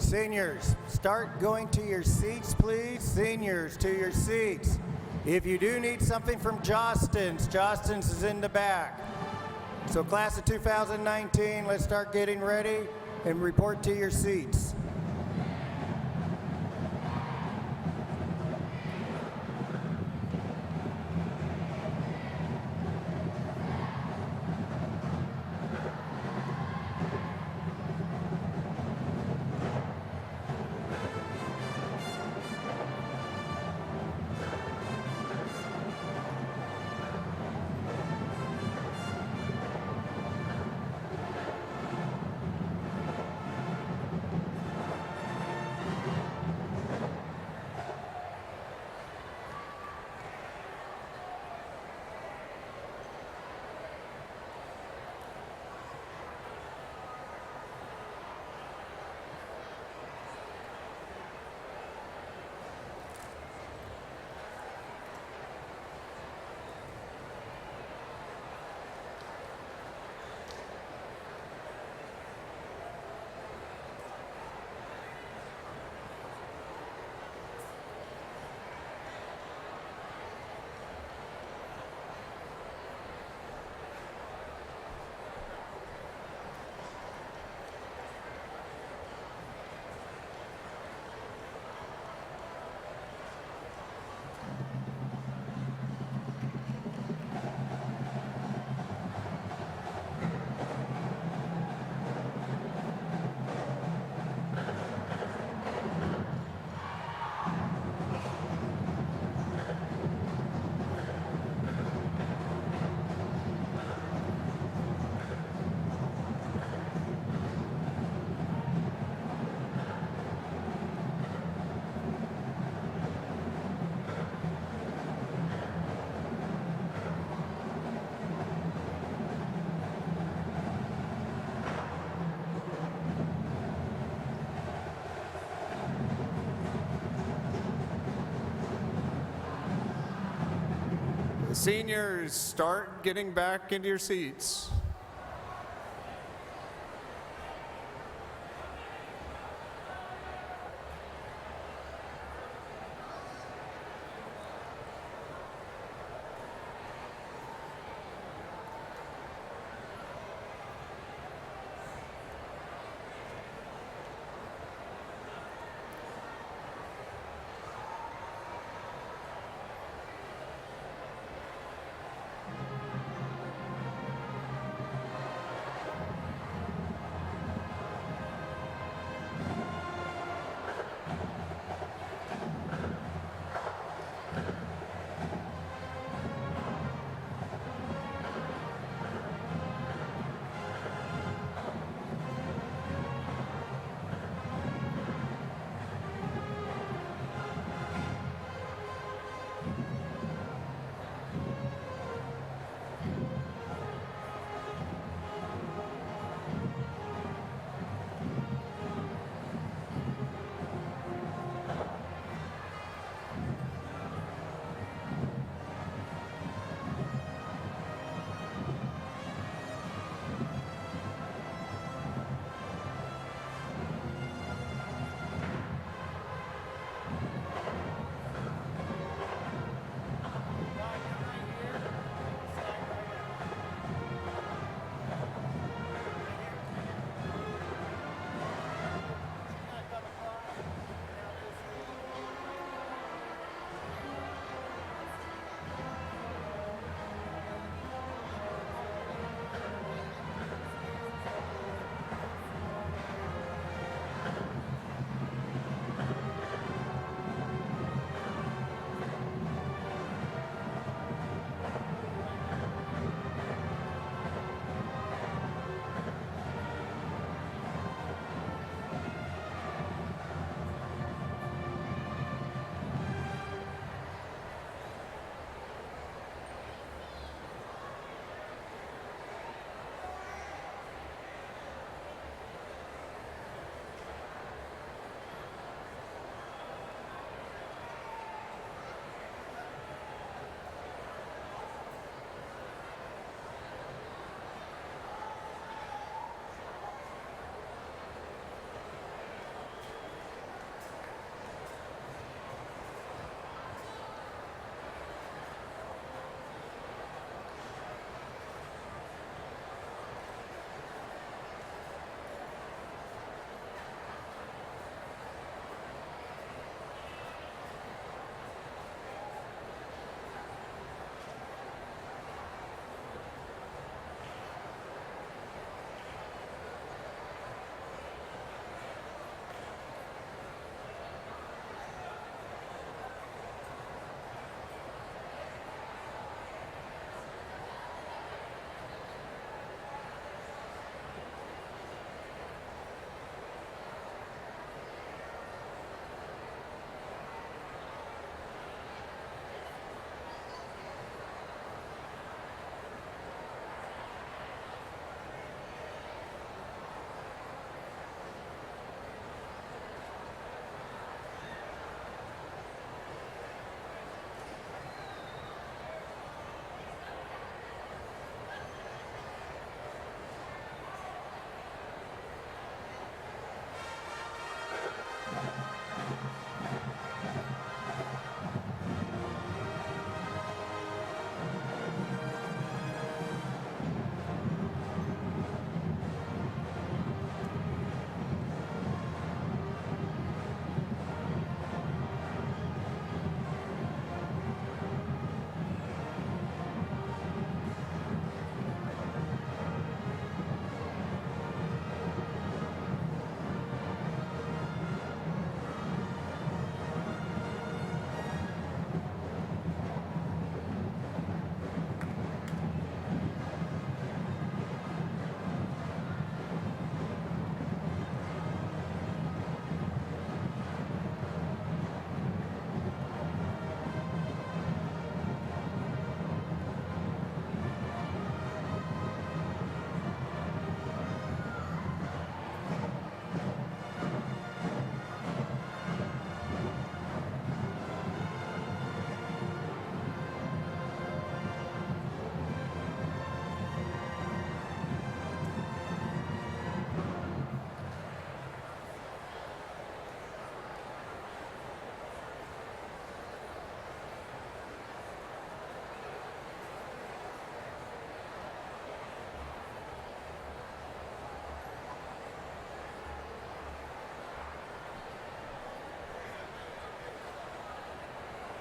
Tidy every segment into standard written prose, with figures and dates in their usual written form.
Seniors, start going to your seats, please. Seniors, to your seats. If you do need something from Jostens is in the back. So class of 2019, let's start getting ready and report to your seats. Seniors, start getting back into your seats.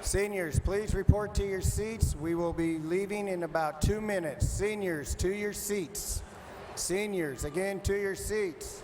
Seniors, please report to your seats. We will be leaving in about 2 minutes. Seniors, to your seats. Seniors, again, to your seats.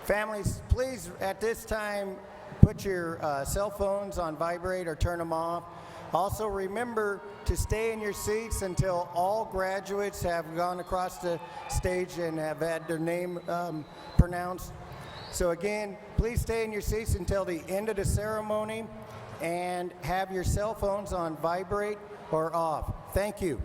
Families, please, at this time, put your cell phones on vibrate or turn them off. Also, remember to stay in your seats until all graduates have gone across the stage and have had their name pronounced. So again, please stay in your seats until the end of the ceremony and have your cell phones on vibrate or off. Thank you.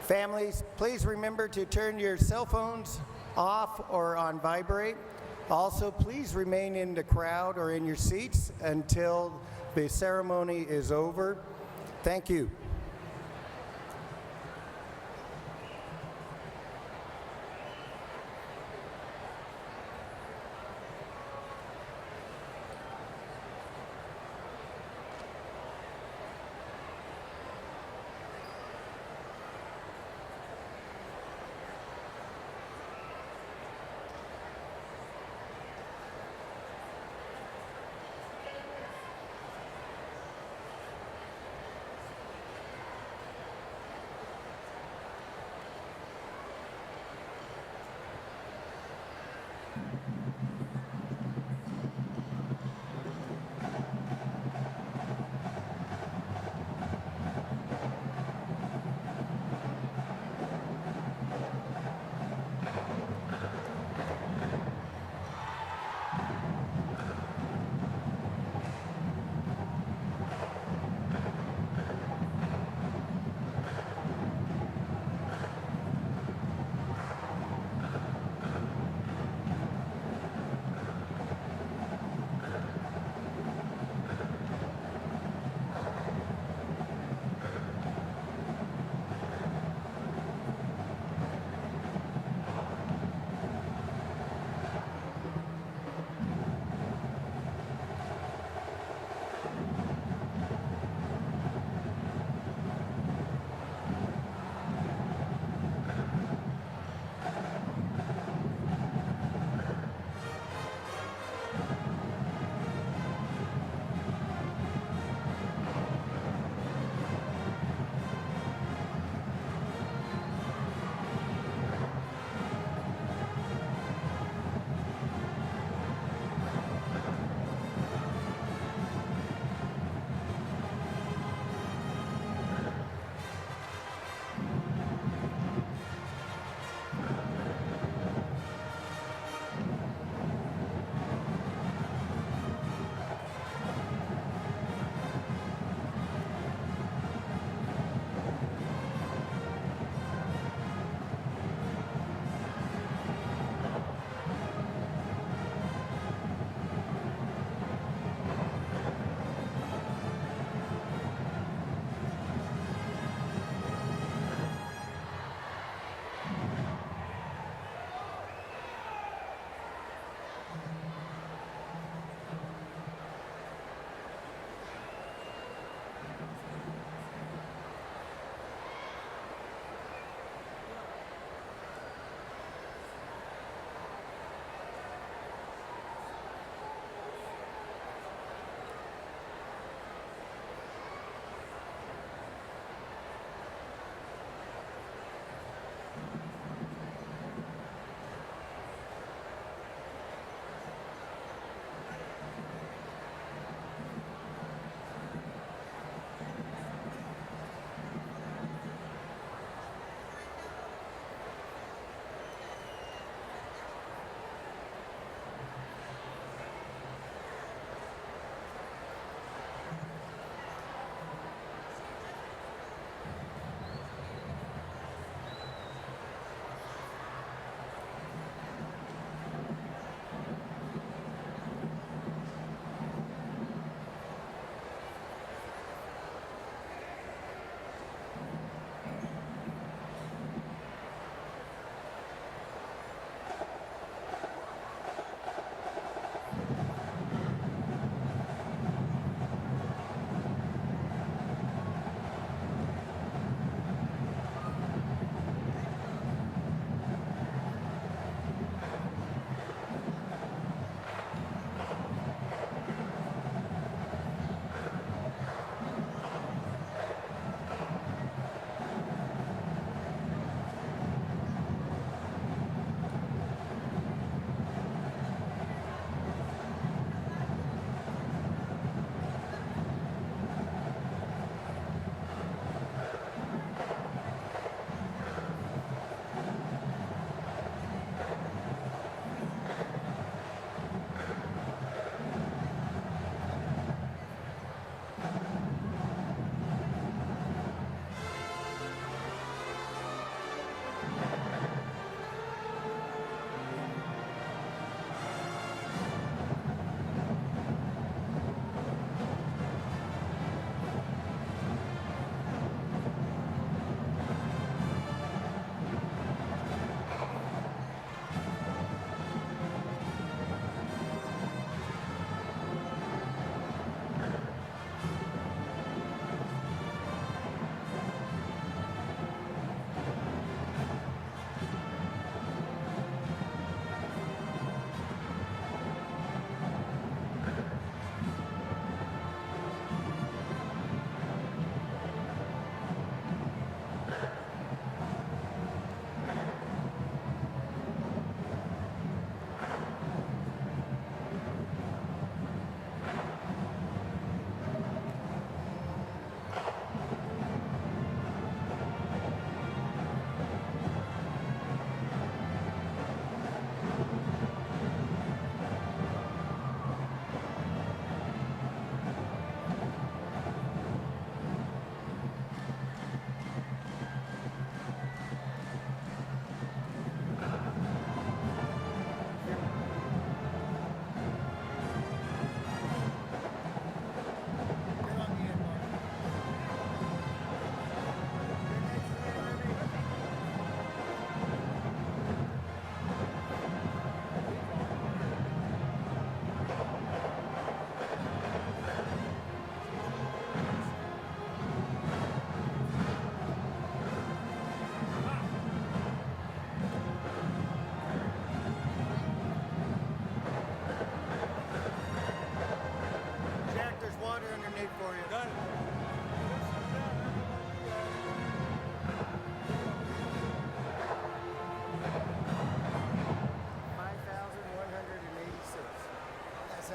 Families, please remember to turn your cell phones off or on vibrate. Also, please remain in the crowd or in your seats until the ceremony is over. Thank you.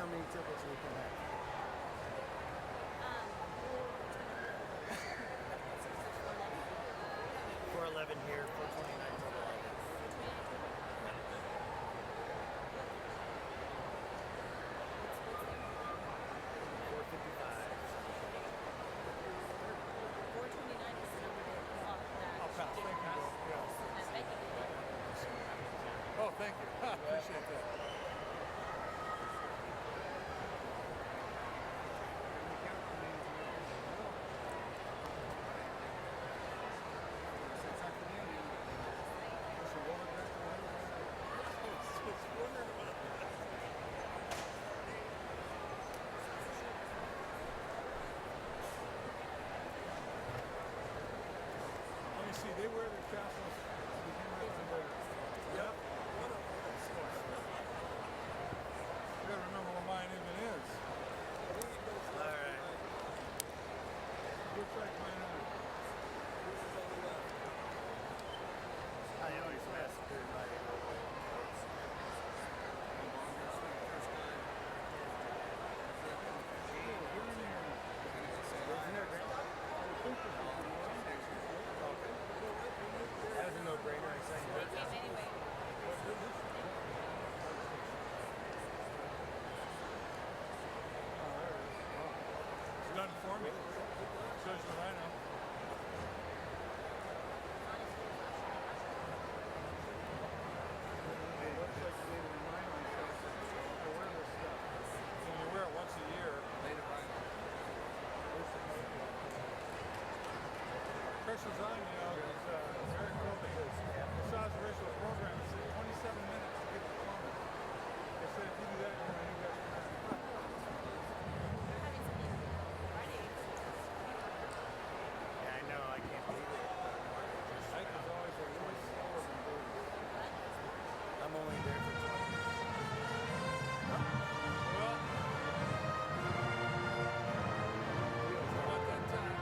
many tickets we can have. 411 here, 429 for 11. 455. 429 is the number they block that. I'll pass. Thank you, Bill. Yeah. That's making it. Oh, thank you. I appreciate that. Let me see. They wear their tassels. Yep. You gotta remember what mine even is. All right. Looks like mine are. I always massacre everybody. That was a no-brainer. I said They came anyway. It's done for me. Shows you what I know. It looks like you need to remind myself to wear this stuff. And you wear it once a year. Pressure's on, you know, because very quickly. Besides the original program, it said 27 minutes to get the phone. They said if you do that, you're going to get They're having something Friday. Yeah, I know. I can't believe it. Ike is always a little slower than Dave. I'm only there for 20 minutes. Well, it's about that time.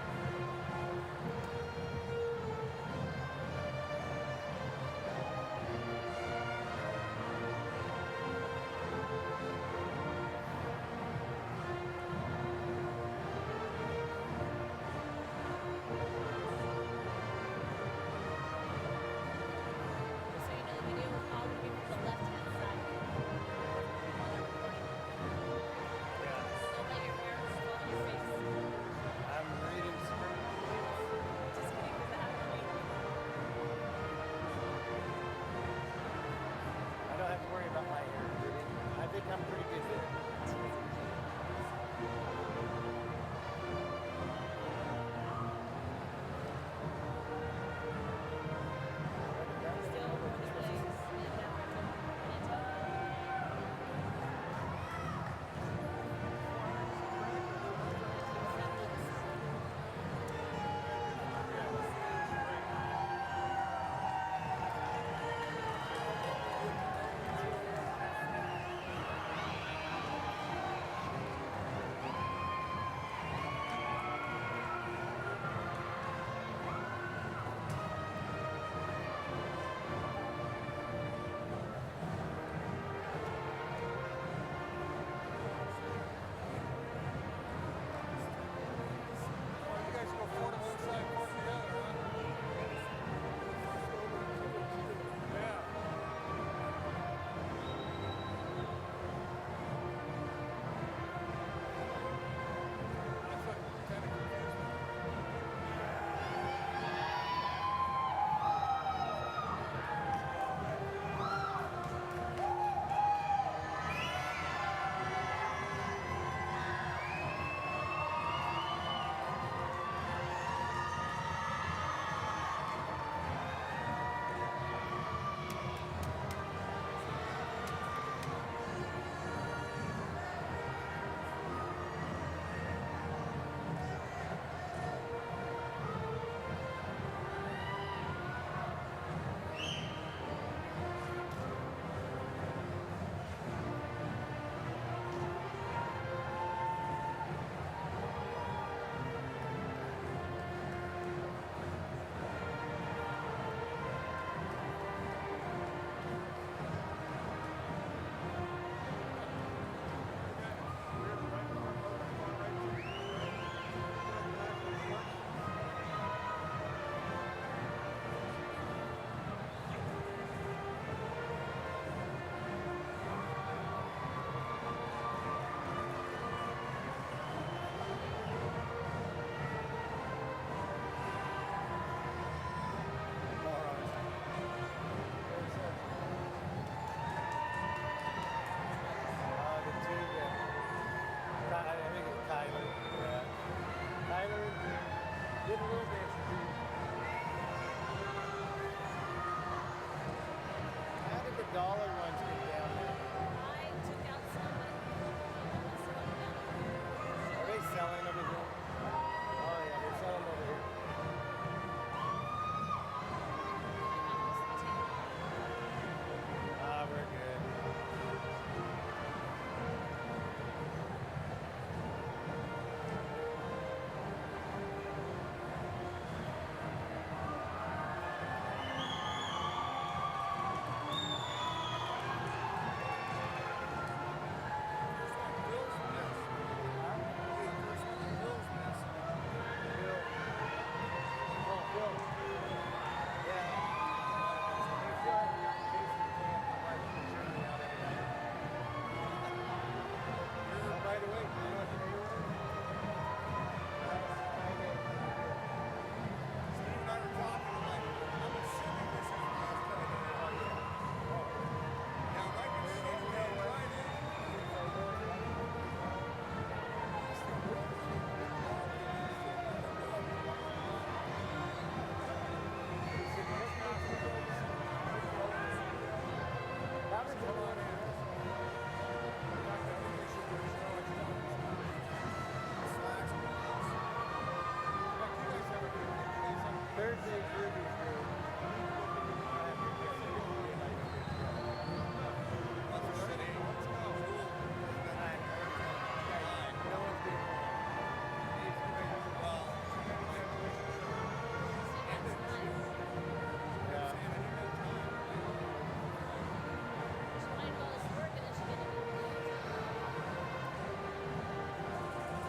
So you know the video will all be from the left-hand side. While they're recording. Yeah. Don't let your hair fall on your face. I'm reading script. Just kidding, because I have to read. I don't have to worry about my hair. Really. I think I'm pretty good there. Still over the place. And now we're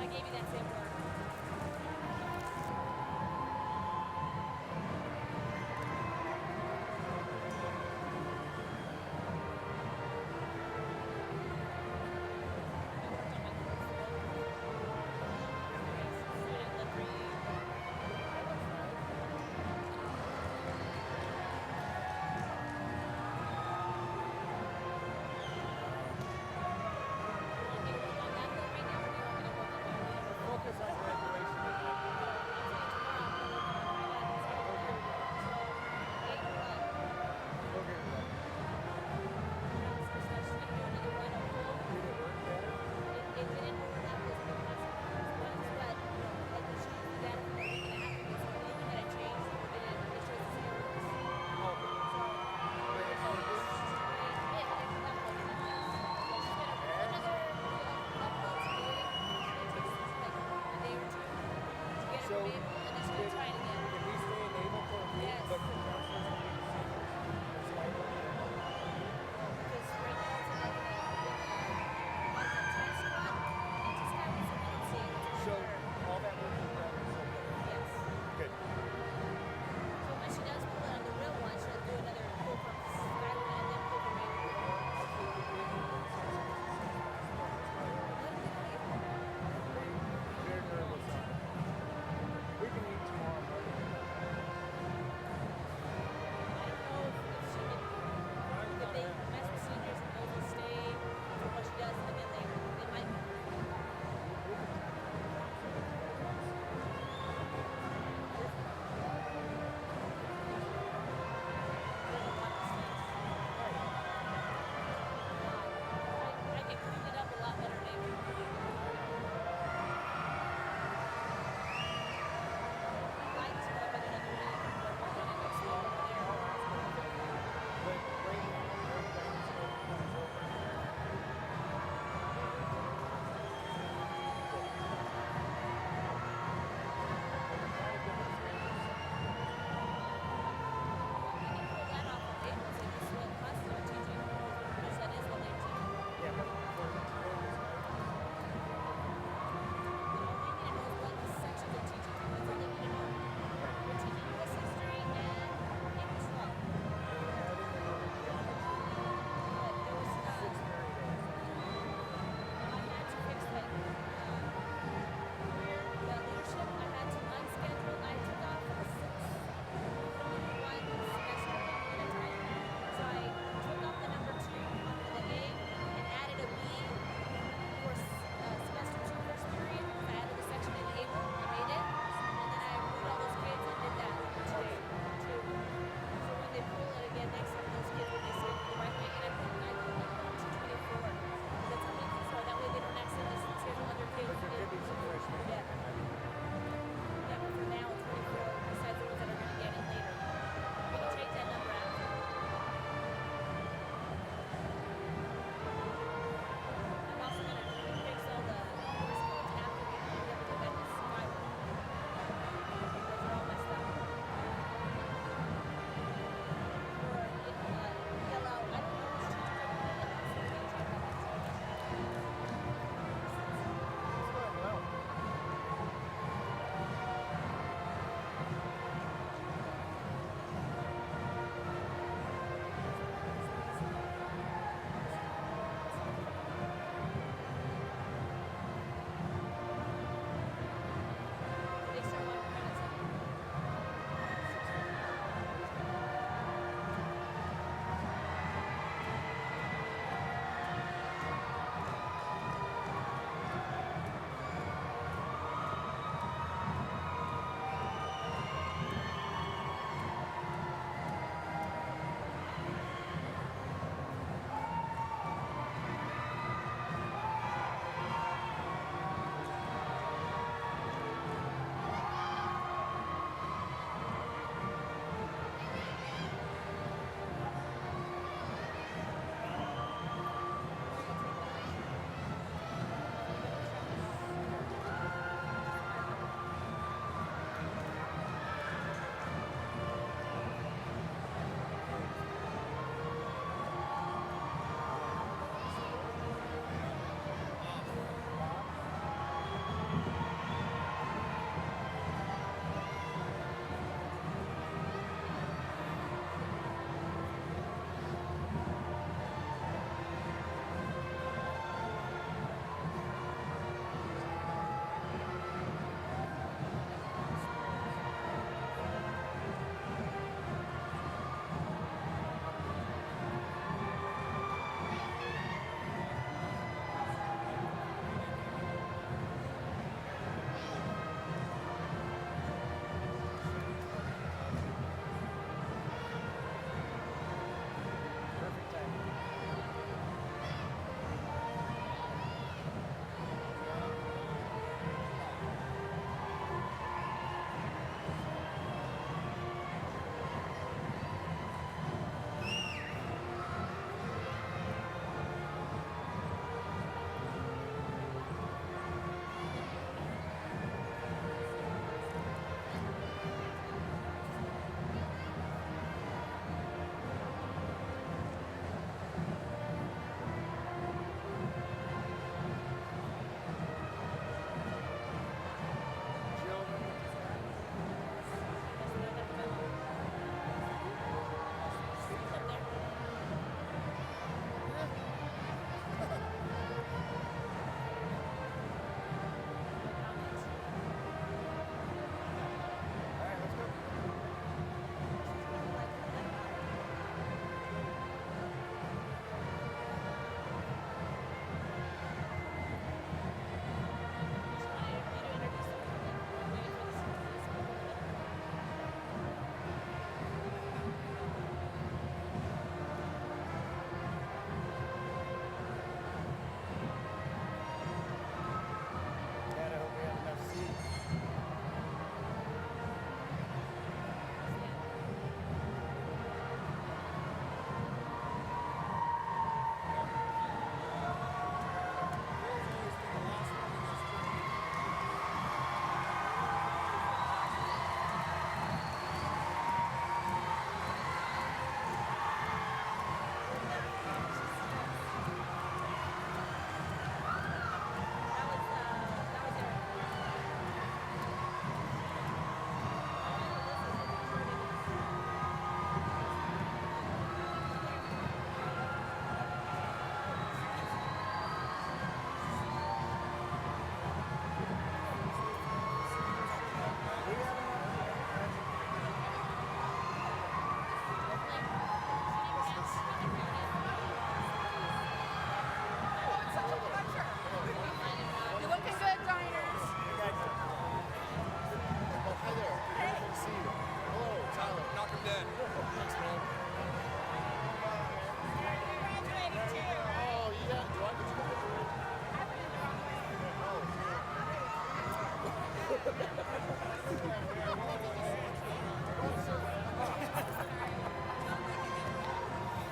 I gave you that same word. Focus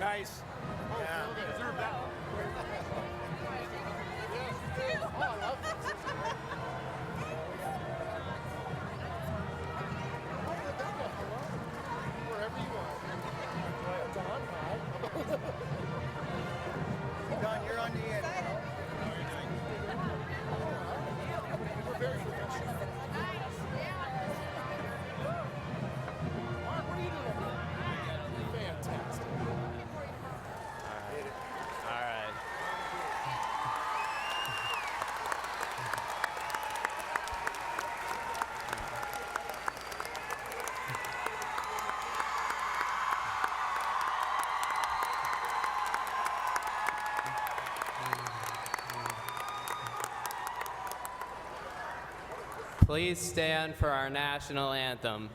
Nice. Yeah. Deserve that one. Wherever you are. Don, you're on the end. We're very professional. Mark, what are you doing? Fantastic. All right. Please stand for our national anthem.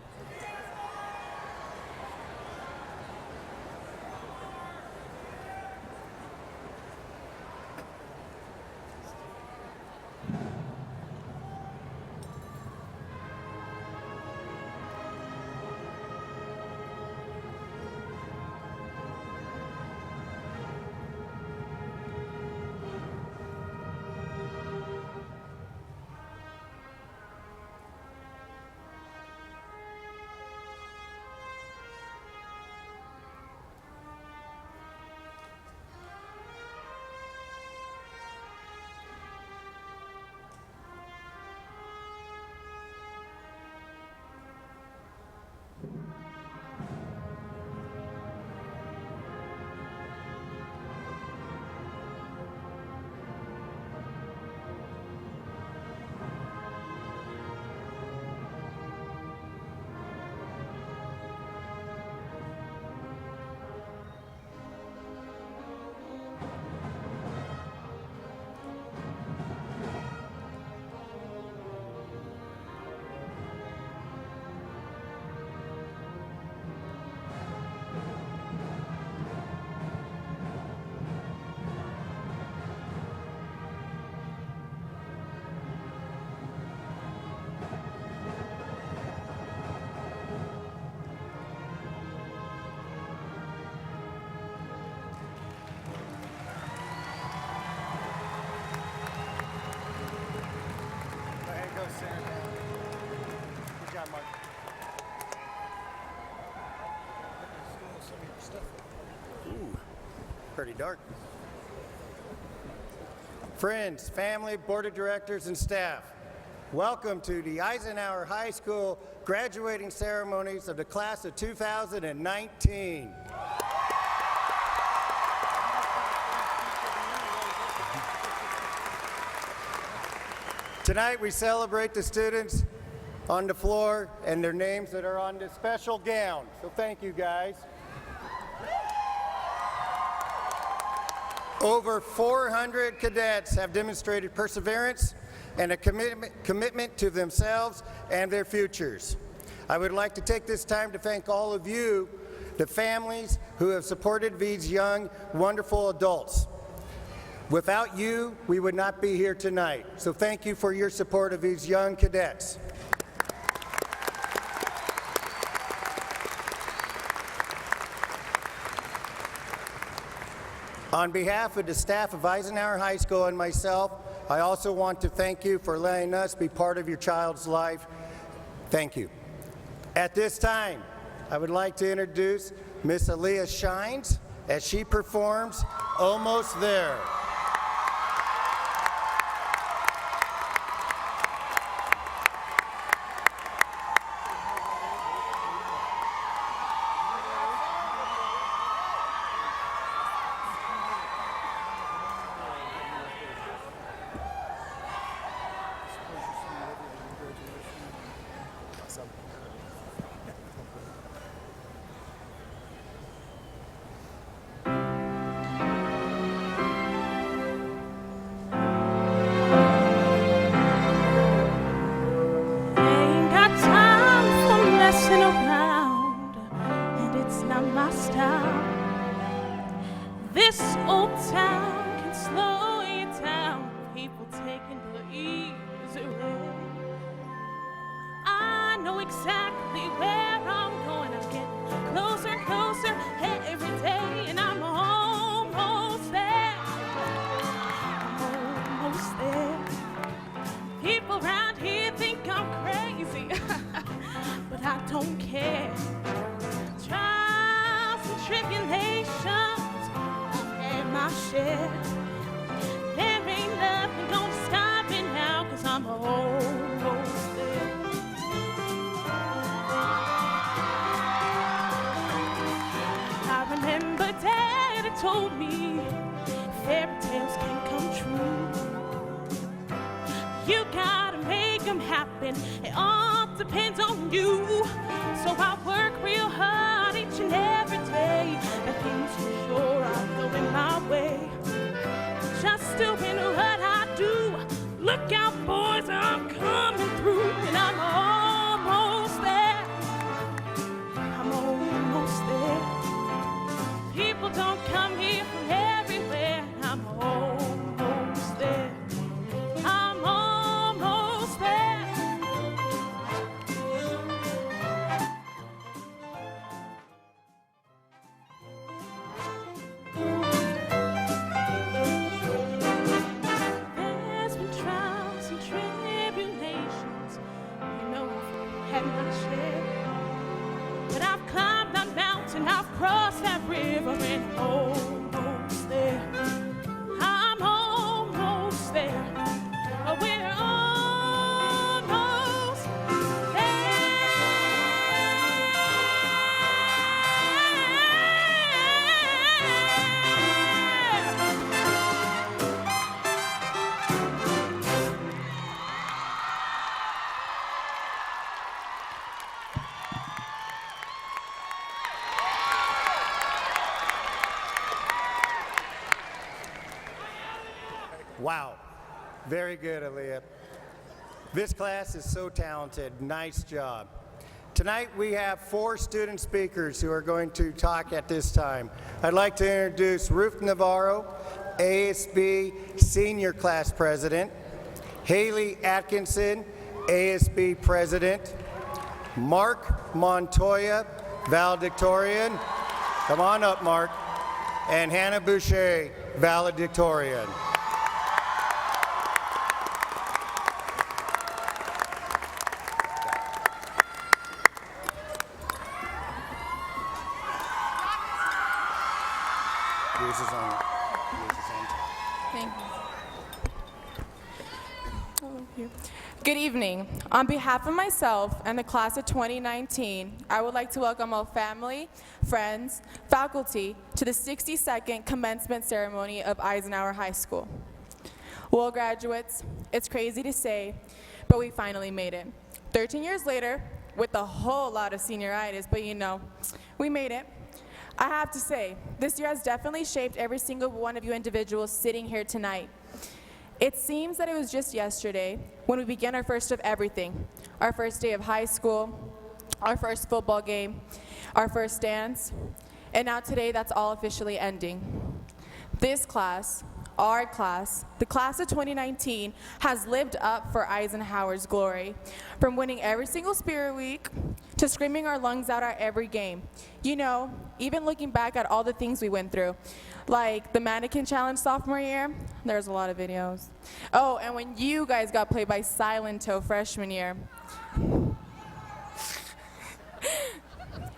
Go ahead, go center down. Good job, Mark. Ooh, pretty dark. Friends, family, board of directors, and staff, welcome to the Eisenhower High School graduating ceremonies of the class of 2019. Tonight we celebrate the students on the floor and their names that are on this special gown. So thank you guys. Over 400 cadets have demonstrated perseverance and a commitment to themselves and their futures. I would like to take this time to thank all of you, the families who have supported these young, wonderful adults. Without you, we would not be here tonight. So thank you for your support of these young cadets. On behalf of the staff of Eisenhower High School and myself, I also want to thank you for letting us be part of your child's life. Thank you. At this time, I would like to introduce Miss Aaliyah Shines as she performs Almost There. People around here think I'm crazy, but I don't care. Trials and tribulations, I've had my share. There ain't nothing gonna stop me now, 'cause I'm almost there. I remember Dad had told me fairy tales can come true. You gotta make them happen, it all depends on you. So I work real hard each and every day, and things for sure are going my way. Just doing what I do. Look out, boys, I'm coming through, and I'm almost there. I'm almost there. People don't come here from everywhere. I'm almost there. I'm almost there. There's been trials and tribulations. You know I've had my share. But I've climbed that mountain, I've crossed that river, and almost there. I'm almost there. We're almost Wow. Very good, Aaliyah. This class is so talented. Nice job. Tonight we have 4 student speakers who are going to talk at this time. I'd like to introduce Ruth Navarro, ASB Senior Class President, Haley Atkinson, ASB President, Mark Montoya, valedictorian. Come on up, Mark. And Hannah Boucher, valedictorian. Yours is on. Thank you. Good evening. On behalf of myself and the class of 2019, I would like to welcome all family, friends, faculty to the 62nd commencement ceremony of Eisenhower High School. Well, graduates, it's crazy to say, but we finally made it. 13 years later, with a whole lot of senioritis, but you know, we made it. I have to say, this year has definitely shaped every single one of you individuals sitting here tonight. It seems that it was just yesterday when we began our first of everything, our first day of high school, our first football game, our first dance, and now today that's all officially ending. This class, our class, the class of 2019, has lived up for Eisenhower's glory, from winning every single Spirit Week to screaming our lungs out at every game. You know, even looking back at all the things we went through, like the mannequin challenge sophomore year, there's a lot of videos. Oh, and when you guys got played by Silent Toe freshman year.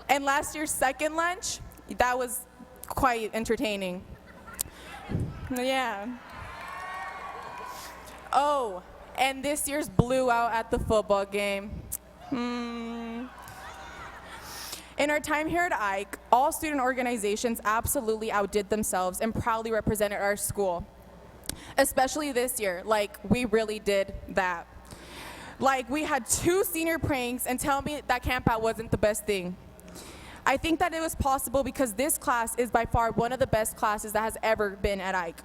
And last year's second lunch, that was quite entertaining. Yeah. Oh, and this year's blew out at the football game. In our time here at Ike, all student organizations absolutely outdid themselves and proudly represented our school. Especially this year, like, we really did that. Like, we had 2 senior pranks, and tell me that camp out wasn't the best thing. I think that it was possible because this class is by far one of the best classes that has ever been at Ike.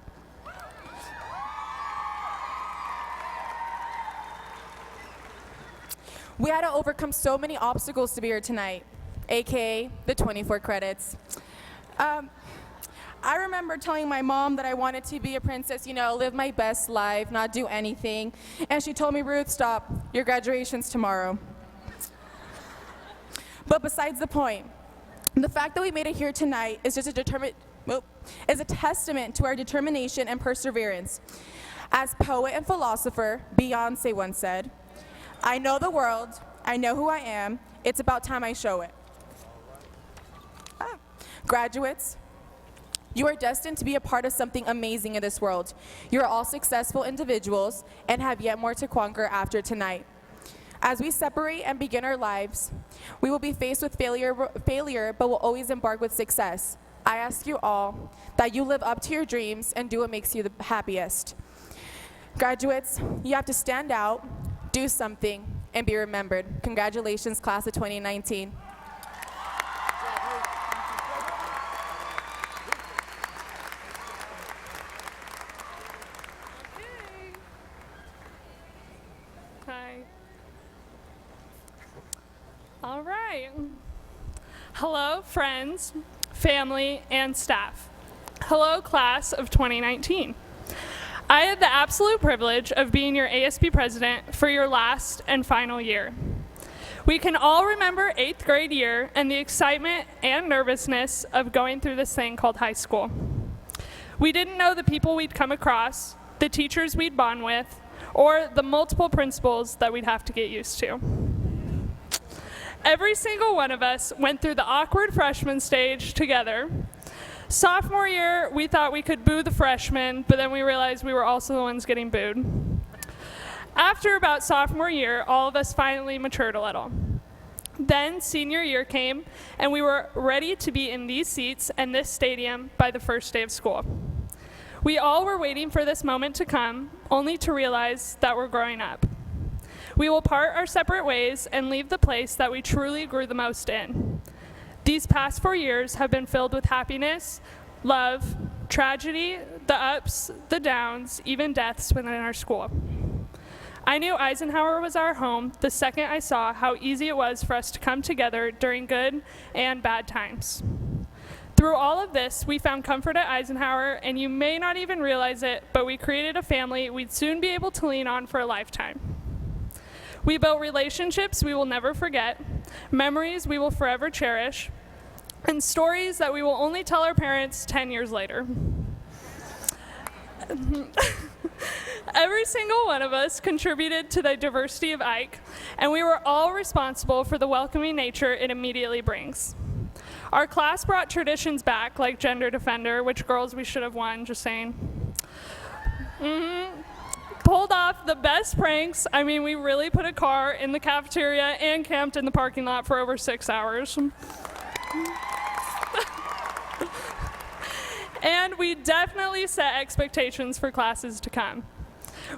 We had to overcome so many obstacles to be here tonight, AKA the 24 credits. I remember telling my mom that I wanted to be a princess, you know, live my best life, not do anything. And she told me, Ruth, stop, your graduation's tomorrow. But besides the point, the fact that we made it here tonight is just a testament to our determination and perseverance. As poet and philosopher Beyonce once said, "I know the world, I know who I am, it's about time I show it." Graduates, you are destined to be a part of something amazing in this world. You are all successful individuals and have yet more to conquer after tonight. As we separate and begin our lives, we will be faced with failure, but will always embark with success. I ask you all that you live up to your dreams and do what makes you the happiest. Graduates, you have to stand out, do something, and be remembered. Congratulations, class of 2019. Hi. All right. Hello, friends, family, and staff. Hello, class of 2019. I had the absolute privilege of being your ASB president for your last and final year. We can all remember 8th grade year and the excitement and nervousness of going through this thing called high school. We didn't know the people we'd come across, the teachers we'd bond with, or the multiple principals that we'd have to get used to. Every single one of us went through the awkward freshman stage together. Sophomore year, we thought we could boo the freshmen, but then we realized we were also the ones getting booed. After about sophomore year, all of us finally matured a little. Then senior year came, and we were ready to be in these seats and this stadium by the first day of school. We all were waiting for this moment to come, only to realize that we're growing up. We will part our separate ways and leave the place that we truly grew the most in. These past 4 years have been filled with happiness, love, tragedy, the ups, the downs, even deaths within our school. I knew Eisenhower was our home the second I saw how easy it was for us to come together during good and bad times. Through all of this, we found comfort at Eisenhower, and you may not even realize it, but we created a family we'd soon be able to lean on for a lifetime. We built relationships we will never forget, memories we will forever cherish, and stories that we will only tell our parents 10 years later. Every single one of us contributed to the diversity of Ike, and we were all responsible for the welcoming nature it immediately brings. Our class brought traditions back, like Gender Defender, which girls we should have won, just saying. Pulled off the best pranks. I mean, we really put a car in the cafeteria and camped in the parking lot for over 6 hours. And we definitely set expectations for classes to come.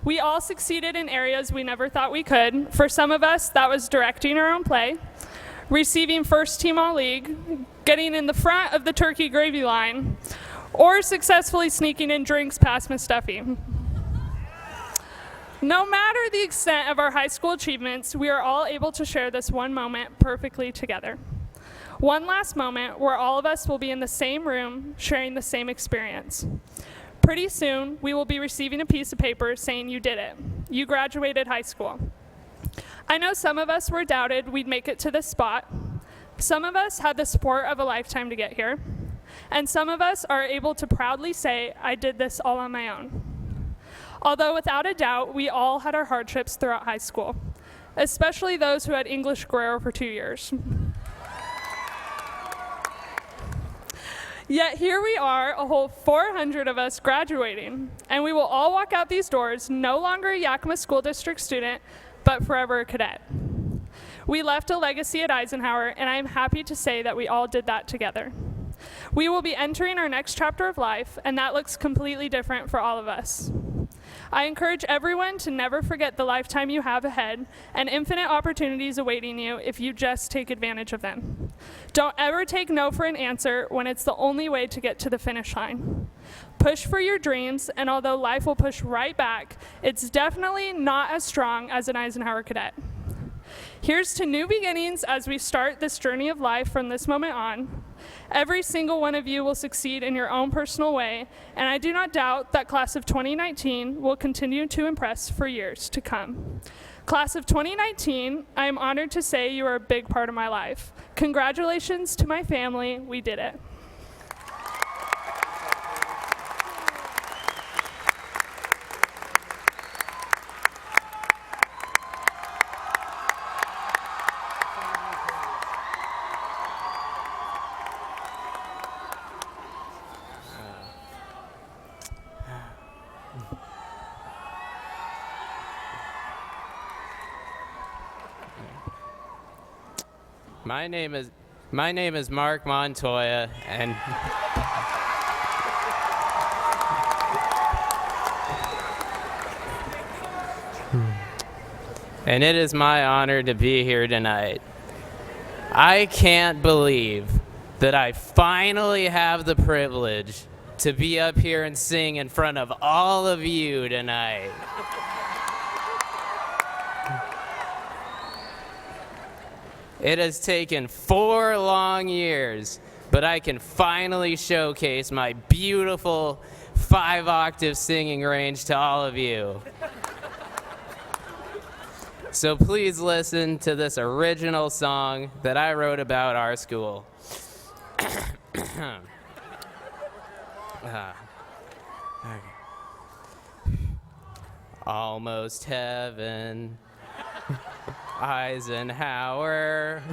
We all succeeded in areas we never thought we could. For some of us, that was directing our own play, receiving first team all-league, getting in the front of the turkey gravy line, or successfully sneaking in drinks past Miss Duffy. No matter the extent of our high school achievements, we are all able to share this one moment perfectly together. One last moment where all of us will be in the same room, sharing the same experience. Pretty soon, we will be receiving a piece of paper saying you did it. You graduated high school. I know some of us were doubted we'd make it to this spot. Some of us had the support of a lifetime to get here. And some of us are able to proudly say, I did this all on my own. Although without a doubt, we all had our hardships throughout high school, especially those who had English Guerrero for 2 years. Yet here we are, a whole 400 of us graduating, and we will all walk out these doors no longer a Yakima School District student, but forever a cadet. We left a legacy at Eisenhower, and I am happy to say that we all did that together. We will be entering our next chapter of life, and that looks completely different for all of us. I encourage everyone to never forget the lifetime you have ahead and infinite opportunities awaiting you if you just take advantage of them. Don't ever take no for an answer when it's the only way to get to the finish line. Push for your dreams, and although life will push right back, it's definitely not as strong as an Eisenhower cadet. Here's to new beginnings as we start this journey of life from this moment on. Every single one of you will succeed in your own personal way, and I do not doubt that class of 2019 will continue to impress for years to come. Class of 2019, I am honored to say you are a big part of my life. Congratulations to my family, we did it. My name is Mark Montoya, and and it is my honor to be here tonight. I can't believe that I finally have the privilege to be up here and sing in front of all of you tonight. It has taken 4 long years, but I can finally showcase my beautiful 5-octave singing range to all of you. So please listen to this original song that I wrote about our school. Almost heaven. Eisenhower,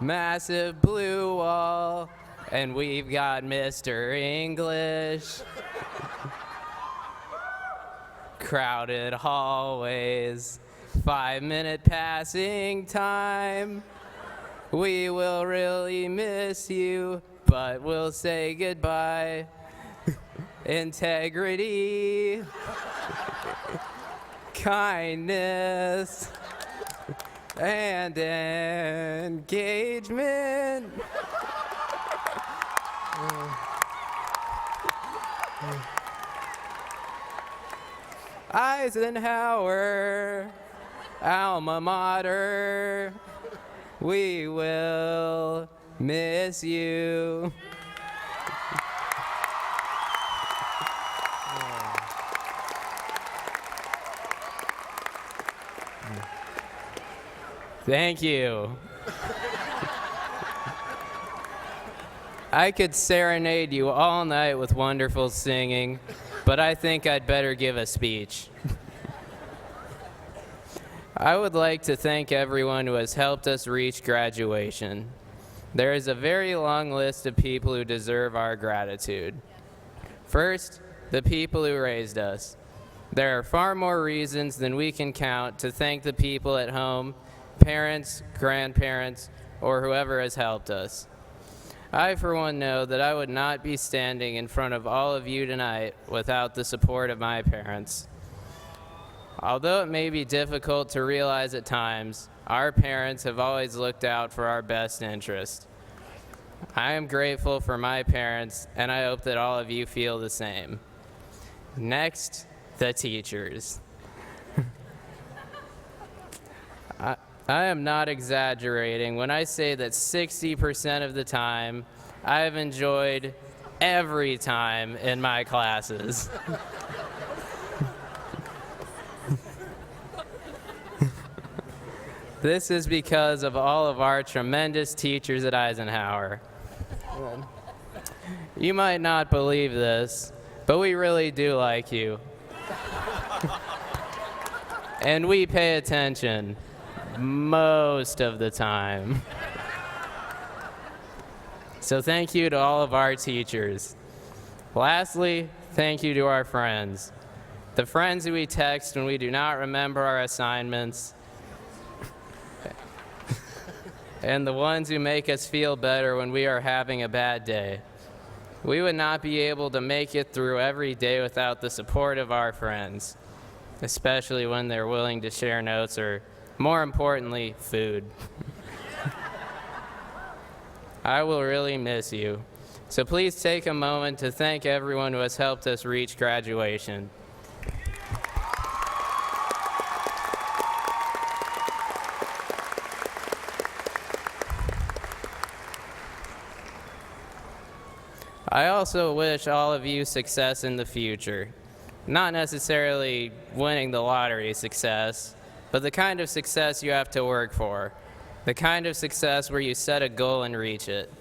massive blue wall, and we've got Mr. English. Crowded hallways, 5-minute passing time. We will really miss you, but we'll say goodbye. Integrity. Kindness and engagement. Eisenhower, alma mater, we will miss you. Thank you. I could serenade you all night with wonderful singing, but I think I'd better give a speech. I would like to thank everyone who has helped us reach graduation. There is a very long list of people who deserve our gratitude. First, the people who raised us. There are far more reasons than we can count to thank the people at home, parents, grandparents, or whoever has helped us. I, for one, know that I would not be standing in front of all of you tonight without the support of my parents. Although it may be difficult to realize at times, our parents have always looked out for our best interest. I am grateful for my parents, and I hope that all of you feel the same. Next, the teachers. I am not exaggerating when I say that 60% of the time, I have enjoyed every time in my classes. This is because of all of our tremendous teachers at Eisenhower. You might not believe this, but we really do like you. And we pay attention. Most of the time. So thank you to all of our teachers. Lastly, thank you to our friends. The friends who we text when we do not remember our assignments, and the ones who make us feel better when we are having a bad day. We would not be able to make it through every day without the support of our friends, especially when they're willing to share notes or, more importantly, food. I will really miss you. So please take a moment to thank everyone who has helped us reach graduation. I also wish all of you success in the future. Not necessarily winning the lottery success, but the kind of success you have to work for. The kind of success where you set a goal and reach it.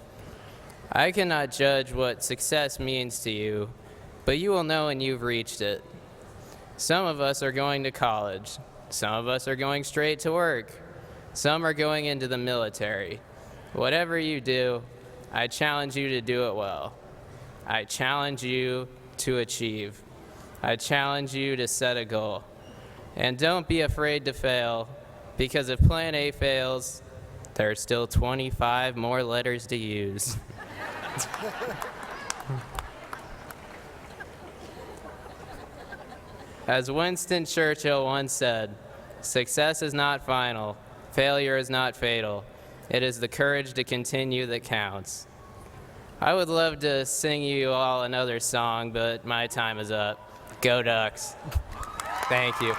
I cannot judge what success means to you, but you will know when you've reached it. Some of us are going to college. Some of us are going straight to work. Some are going into the military. Whatever you do, I challenge you to do it well. I challenge you to achieve. I challenge you to set a goal. And don't be afraid to fail, because if plan A fails, There are still 25 more letters to use. As Winston Churchill once said, success is not final, failure is not fatal. It is the courage to continue that counts. I would love to sing you all another song, but my time is up. Go Ducks. Thank you.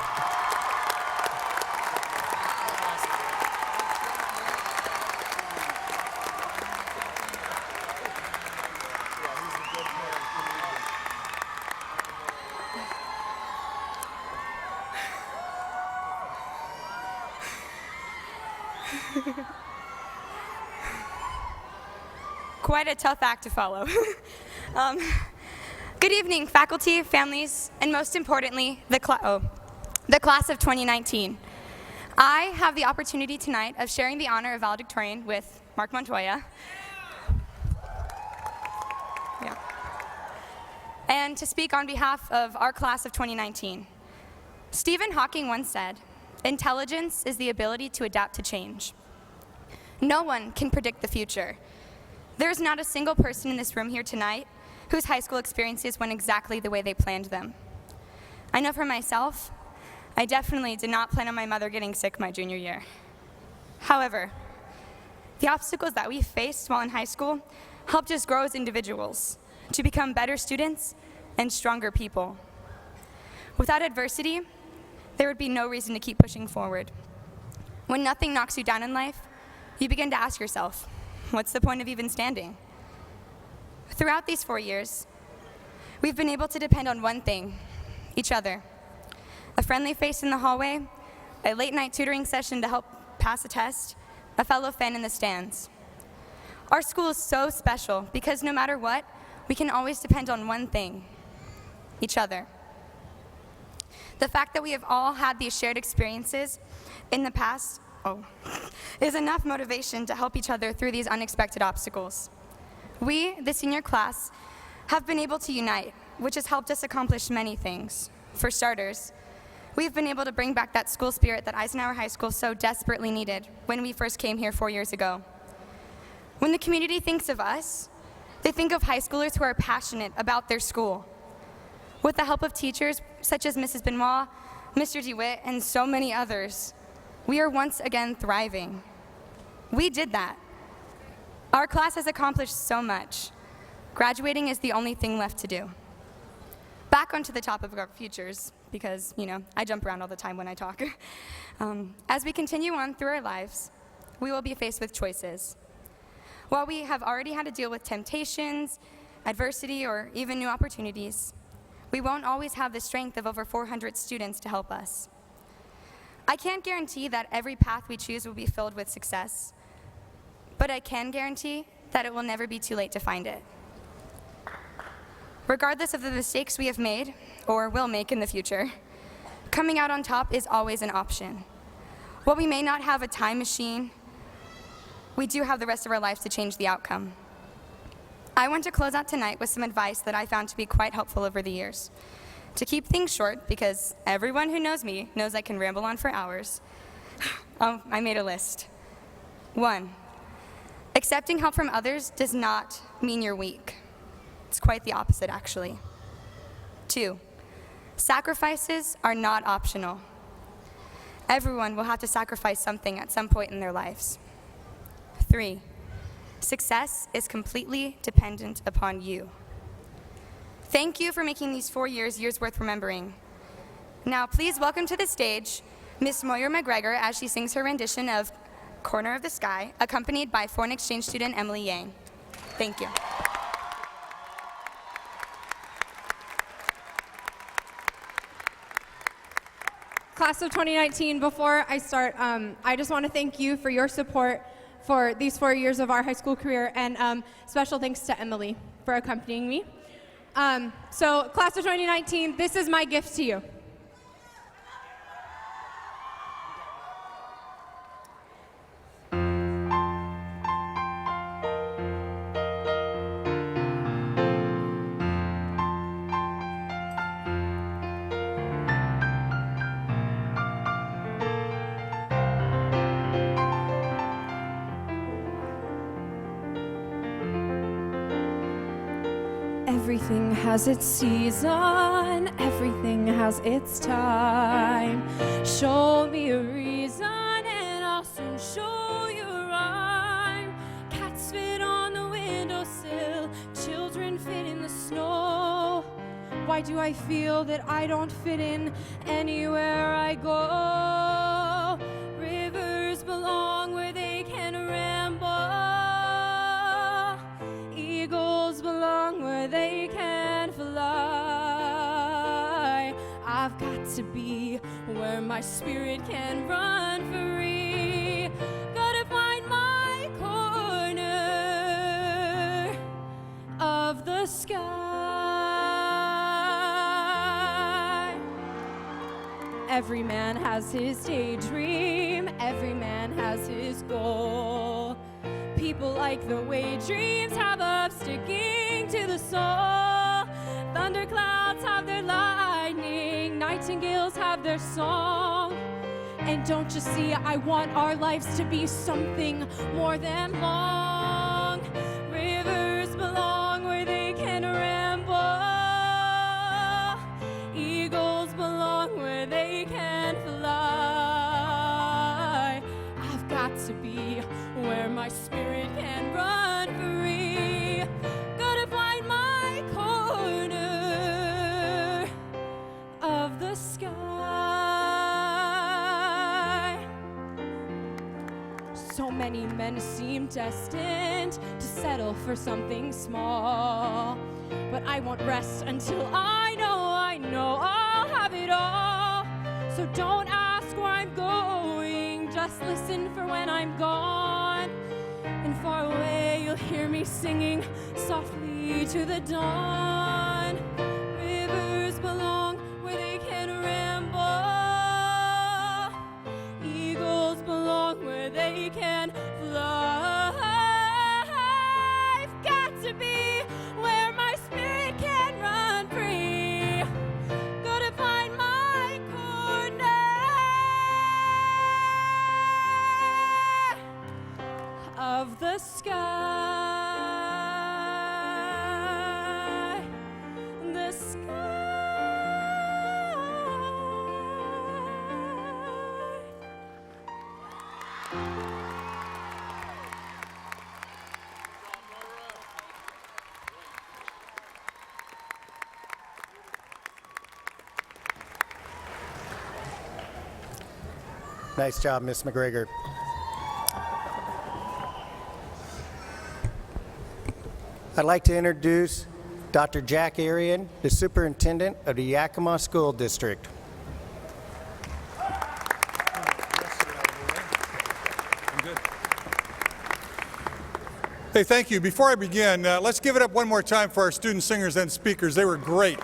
Quite a tough act to follow. Good evening, faculty, families, and most importantly, the class of 2019. I have the opportunity tonight of sharing the honor of valedictorian with Mark Montoya. Yeah. And to speak on behalf of our class of 2019. Stephen Hawking once said, "Intelligence is the ability to adapt to change." No one can predict the future. There's not a single person in this room here tonight whose high school experiences went exactly the way they planned them. I know for myself, I definitely did not plan on my mother getting sick my junior year. However, the obstacles that we faced while in high school helped us grow as individuals to become better students and stronger people. Without adversity, there would be no reason to keep pushing forward. When nothing knocks you down in life, you begin to ask yourself, what's the point of even standing? Throughout these 4 years, we've been able to depend on one thing, each other. A friendly face in the hallway, a late night tutoring session to help pass a test, a fellow fan in the stands. Our school is so special because no matter what, we can always depend on one thing, each other. The fact that we have all had these shared experiences in the past is enough motivation to help each other through these unexpected obstacles. We, the senior class, have been able to unite, which has helped us accomplish many things. For starters, we've been able to bring back that school spirit that Eisenhower High School so desperately needed when we first came here 4 years ago. When the community thinks of us, they think of high schoolers who are passionate about their school. With the help of teachers such as Mrs. Benoit, Mr. Dwight, and so many others, we are once again thriving. We did that. Our class has accomplished so much. Graduating is the only thing left to do. Back onto the topic of our futures, because, I jump around all the time when I talk. As we continue on through our lives, we will be faced with choices. While we have already had to deal with temptations, adversity, or even new opportunities, we won't always have the strength of over 400 students to help us. I can't guarantee that every path we choose will be filled with success, but I can guarantee that it will never be too late to find it. Regardless of the mistakes we have made or will make in the future, coming out on top is always an option. While we may not have a time machine, we do have the rest of our lives to change the outcome. I want to close out tonight with some advice that I found to be quite helpful over the years. To keep things short, because everyone who knows me knows I can ramble on for hours, I made a list. 1, accepting help from others does not mean you're weak. It's quite the opposite, actually. 2, sacrifices are not optional. Everyone will have to sacrifice something at some point in their lives. 3, success is completely dependent upon you. Thank you for making these 4 years worth remembering. Now, please welcome to the stage Miss Moyer McGregor as she sings her rendition of Corner of the Sky, accompanied by foreign exchange student Emily Yang. Thank you. Class of 2019, before I start, I just want to thank you for your support for these 4 years of our high school career, and special thanks to Emily for accompanying me. So, class of 2019, this is my gift to you. Everything has its season, everything has its time. Show me a reason and I'll soon show you a rhyme. Cats fit on the windowsill, children fit in the snow. Why do I feel that I don't fit in anywhere I go? Rivers belong where they can ramble. Eagles belong where they can fly. I've got to be where my spirit can run free. Gotta find my corner of the sky. Every man has his daydream, every man has his goal. People like the way dreams have of sticking to the soul. Thunderclouds have their lightning, nightingales have their song. And don't you see, I want our lives to be something more than long. Rivers belong where they can ramble. Eagles belong where they can fly. I've got to be where my spirit can run free. Gotta find my corner of the sky. So many men seem destined to settle for something small, but I won't rest until I know I'll have it all. So don't ask where I'm going, just listen for when I'm gone. And far away you'll hear me singing softly to the dawn. Rivers belong where they can ramble. Eagles belong where they can fly. I've got to be where my spirit can run free. Gotta find my corner of the sky. The sky. Nice job, Miss McGregor. I'd like to introduce Dr. Jack Arian, the superintendent of the Yakima School District. Hey, thank you. Before I begin, let's give it up one more time for our student singers and speakers. They were great.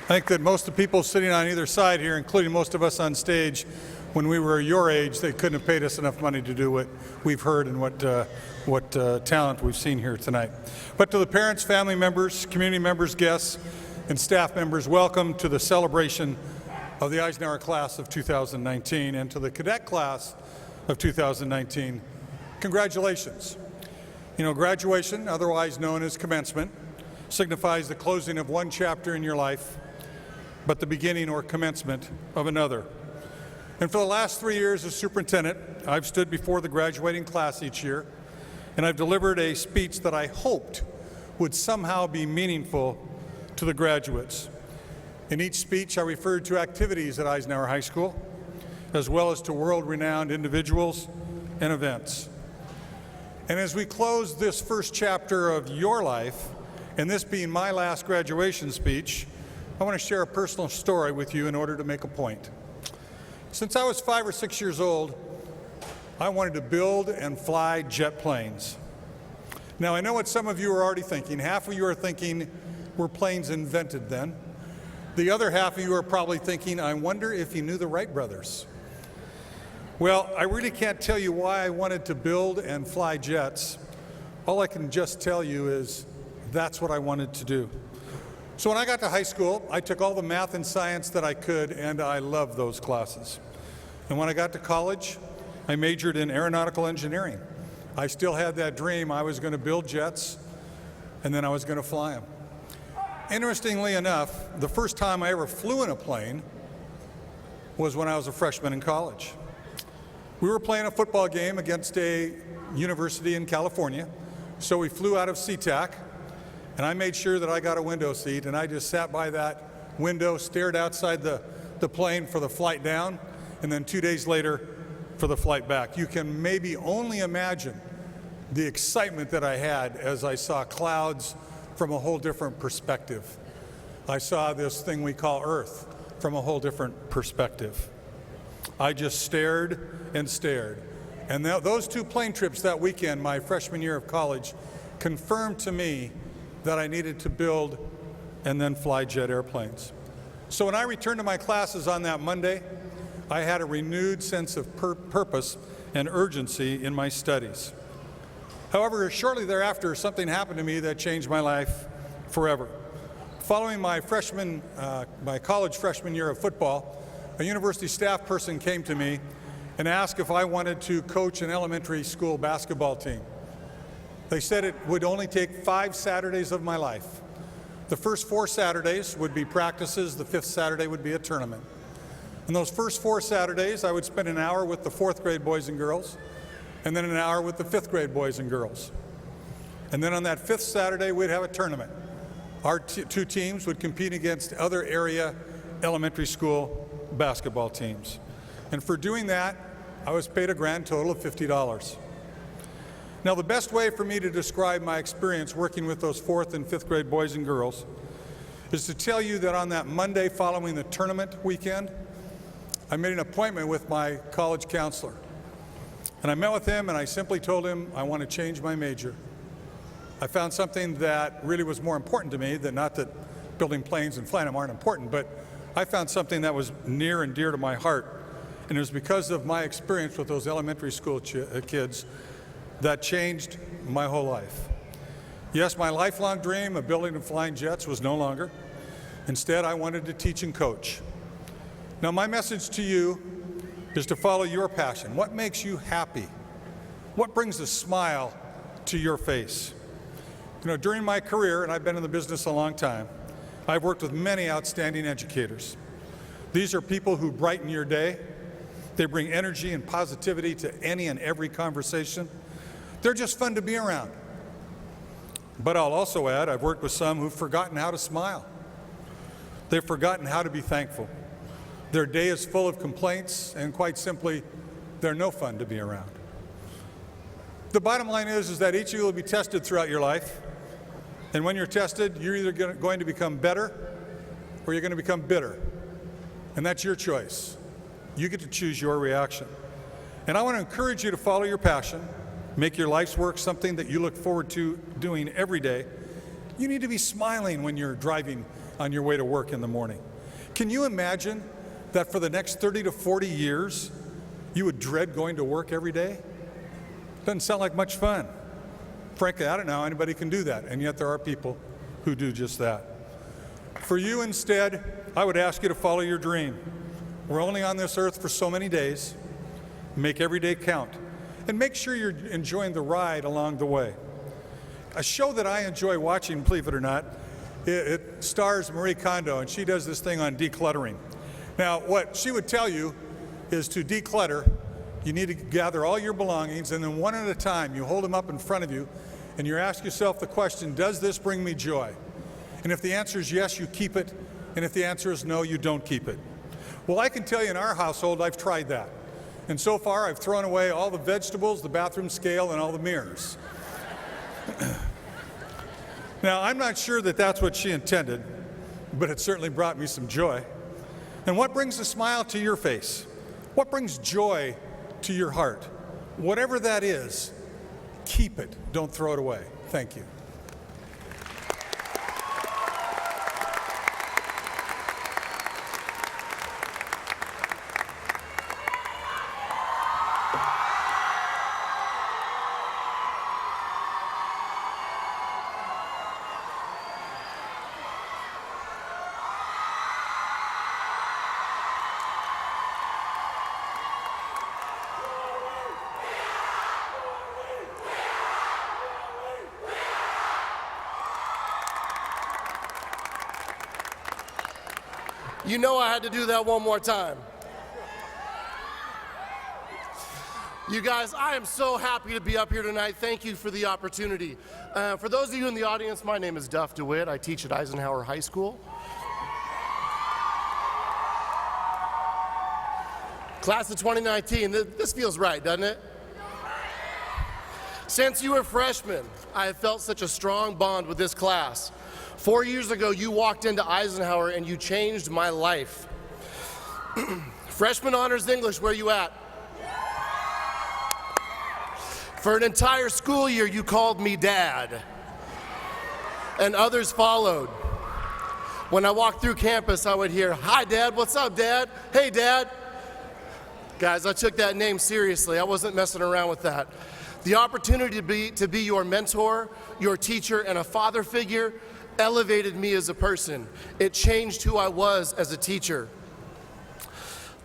I think that most of the people sitting on either side here, including most of us on stage, when we were your age, they couldn't have paid us enough money to do what we've heard and what talent we've seen here tonight. But to the parents, family members, community members, guests, and staff members, welcome to the celebration of the Eisenhower class of 2019, and to the cadet class of 2019, congratulations. You know, graduation, otherwise known as commencement, signifies the closing of one chapter in your life, but the beginning or commencement of another. And for the last 3 years as superintendent, I've stood before the graduating class each year, and I've delivered a speech that I hoped would somehow be meaningful to the graduates. In each speech, I referred to activities at Eisenhower High School, as well as to world-renowned individuals and events. And as we close this first chapter of your life, and this being my last graduation speech, I want to share a personal story with you in order to make a point. Since I was 5 or 6 years old, I wanted to build and fly jet planes. Now, I know what some of you are already thinking. Half of you are thinking, were planes invented then? The other half of you are probably thinking, I wonder if you knew the Wright brothers. Well, I really can't tell you why I wanted to build and fly jets. All I can just tell you is that's what I wanted to do. So when I got to high school, I took all the math and science that I could, and I loved those classes. And when I got to college, I majored in aeronautical engineering. I still had that dream. I was going to build jets, and then I was going to fly them. Interestingly enough, the first time I ever flew in a plane was when I was a freshman in college. We were playing a football game against a university in California, so we flew out of SeaTac, and I made sure that I got a window seat, and I just sat by that window, stared outside the plane for the flight down, and then 2 days later for the flight back. You can maybe only imagine the excitement that I had as I saw clouds from a whole different perspective. I saw this thing we call Earth from a whole different perspective. I just stared and stared. And those 2 plane trips that weekend, my freshman year of college, confirmed to me that I needed to build and then fly jet airplanes. So when I returned to my classes on that Monday, I had a renewed sense of purpose and urgency in my studies. However, shortly thereafter, something happened to me that changed my life forever. Following my college freshman year of football, a university staff person came to me and asked if I wanted to coach an elementary school basketball team. They said it would only take 5 Saturdays of my life. The first 4 Saturdays would be practices, the 5th Saturday would be a tournament. And those first 4 Saturdays, I would spend an hour with the 4th grade boys and girls, and then an hour with the 5th grade boys and girls. And then on that 5th Saturday, we'd have a tournament. Our 2 teams would compete against other area elementary school basketball teams. And for doing that, I was paid a grand total of $50. Now, the best way for me to describe my experience working with those 4th and 5th grade boys and girls is to tell you that on that Monday following the tournament weekend, I made an appointment with my college counselor. And I met with him and I simply told him I want to change my major. I found something that really was more important to me, not that building planes and flying them aren't important, but I found something that was near and dear to my heart. And it was because of my experience with those elementary school kids that changed my whole life. Yes, my lifelong dream of building and flying jets was no longer. Instead, I wanted to teach and coach. Now, my message to you is to follow your passion. What makes you happy? What brings a smile to your face? You know, during my career, and I've been in the business a long time, I've worked with many outstanding educators. These are people who brighten your day. They bring energy and positivity to any and every conversation. They're just fun to be around. But I'll also add, I've worked with some who've forgotten how to smile. They've forgotten how to be thankful. Their day is full of complaints, and quite simply, they're no fun to be around. The bottom line is that each of you will be tested throughout your life. And when you're tested, you're either going to become better or you're going to become bitter. And that's your choice. You get to choose your reaction. And I want to encourage you to follow your passion, make your life's work something that you look forward to doing every day. You need to be smiling when you're driving on your way to work in the morning. Can you imagine that for the next 30 to 40 years, you would dread going to work every day? Doesn't sound like much fun. Frankly, I don't know how anybody can do that, and yet there are people who do just that. For you instead, I would ask you to follow your dream. We're only on this earth for so many days. Make every day count, and make sure you're enjoying the ride along the way. A show that I enjoy watching, believe it or not, it stars Marie Kondo, and she does this thing on decluttering. Now, what she would tell you is to declutter, you need to gather all your belongings, and then one at a time, you hold them up in front of you, and you ask yourself the question, does this bring me joy? And if the answer is yes, you keep it, and if the answer is no, you don't keep it. Well, I can tell you in our household, I've tried that. And so far, I've thrown away all the vegetables, the bathroom scale, and all the mirrors. Now, I'm not sure that that's what she intended, but it certainly brought me some joy. And what brings a smile to your face? What brings joy to your heart? Whatever that is, keep it. Don't throw it away. Thank you. You know I had to do that one more time. You guys, I am so happy to be up here tonight. Thank you for the opportunity. For those of you in the audience, my name is Dwight. I teach at Eisenhower High School. Class of 2019, this feels right, doesn't it? Since you were freshmen, I have felt such a strong bond with this class. 4 years ago, you walked into Eisenhower and you changed my life. Freshman Honors English, where you at? For an entire school year, you called me Dad. And others followed. When I walked through campus, I would hear, "Hi, Dad. What's up, Dad? Hey, Dad." Guys, I took that name seriously. I wasn't messing around with that. The opportunity to be your mentor, your teacher, and a father figure elevated me as a person. It changed who I was as a teacher.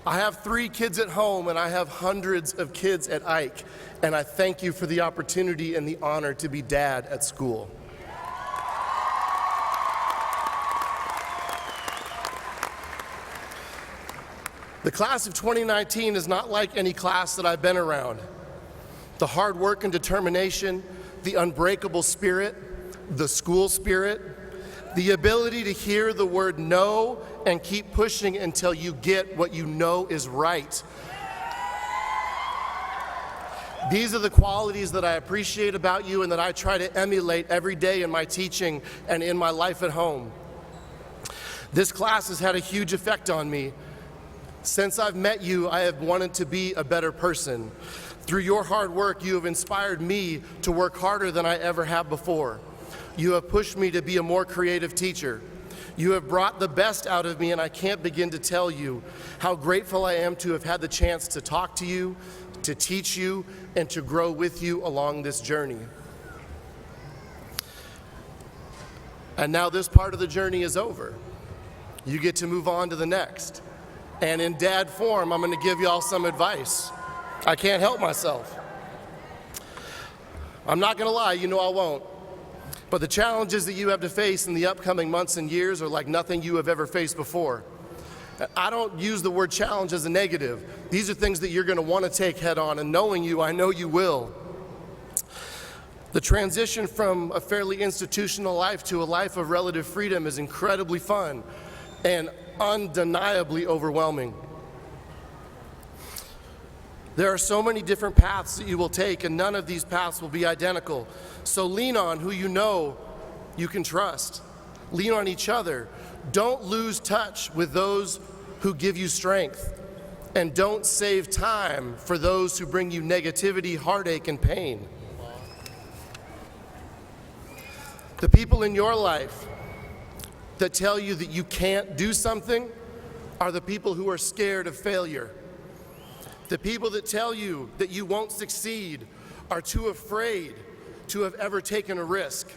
I have 3 kids at home, and I have hundreds of kids at Ike, and I thank you for the opportunity and the honor to be Dad at school. The class of 2019 is not like any class that I've been around. The hard work and determination, the unbreakable spirit, the school spirit, the ability to hear the word no and keep pushing until you get what you know is right. These are the qualities that I appreciate about you and that I try to emulate every day in my teaching and in my life at home. This class has had a huge effect on me. Since I've met you, I have wanted to be a better person. Through your hard work, you have inspired me to work harder than I ever have before. You have pushed me to be a more creative teacher. You have brought the best out of me, and I can't begin to tell you how grateful I am to have had the chance to talk to you, to teach you, and to grow with you along this journey. And now this part of the journey is over. You get to move on to the next. And in Dad form, I'm going to give y'all some advice. I can't help myself. I'm not going to lie, you know I won't. But the challenges that you have to face in the upcoming months and years are like nothing you have ever faced before. I don't use the word challenge as a negative. These are things that you're going to want to take head on, and knowing you, I know you will. The transition from a fairly institutional life to a life of relative freedom is incredibly fun and undeniably overwhelming. There are so many different paths that you will take, and none of these paths will be identical. So lean on who you know you can trust. Lean on each other. Don't lose touch with those who give you strength. And don't save time for those who bring you negativity, heartache, and pain. The people in your life that tell you that you can't do something are the people who are scared of failure. The people that tell you that you won't succeed are too afraid to have ever taken a risk.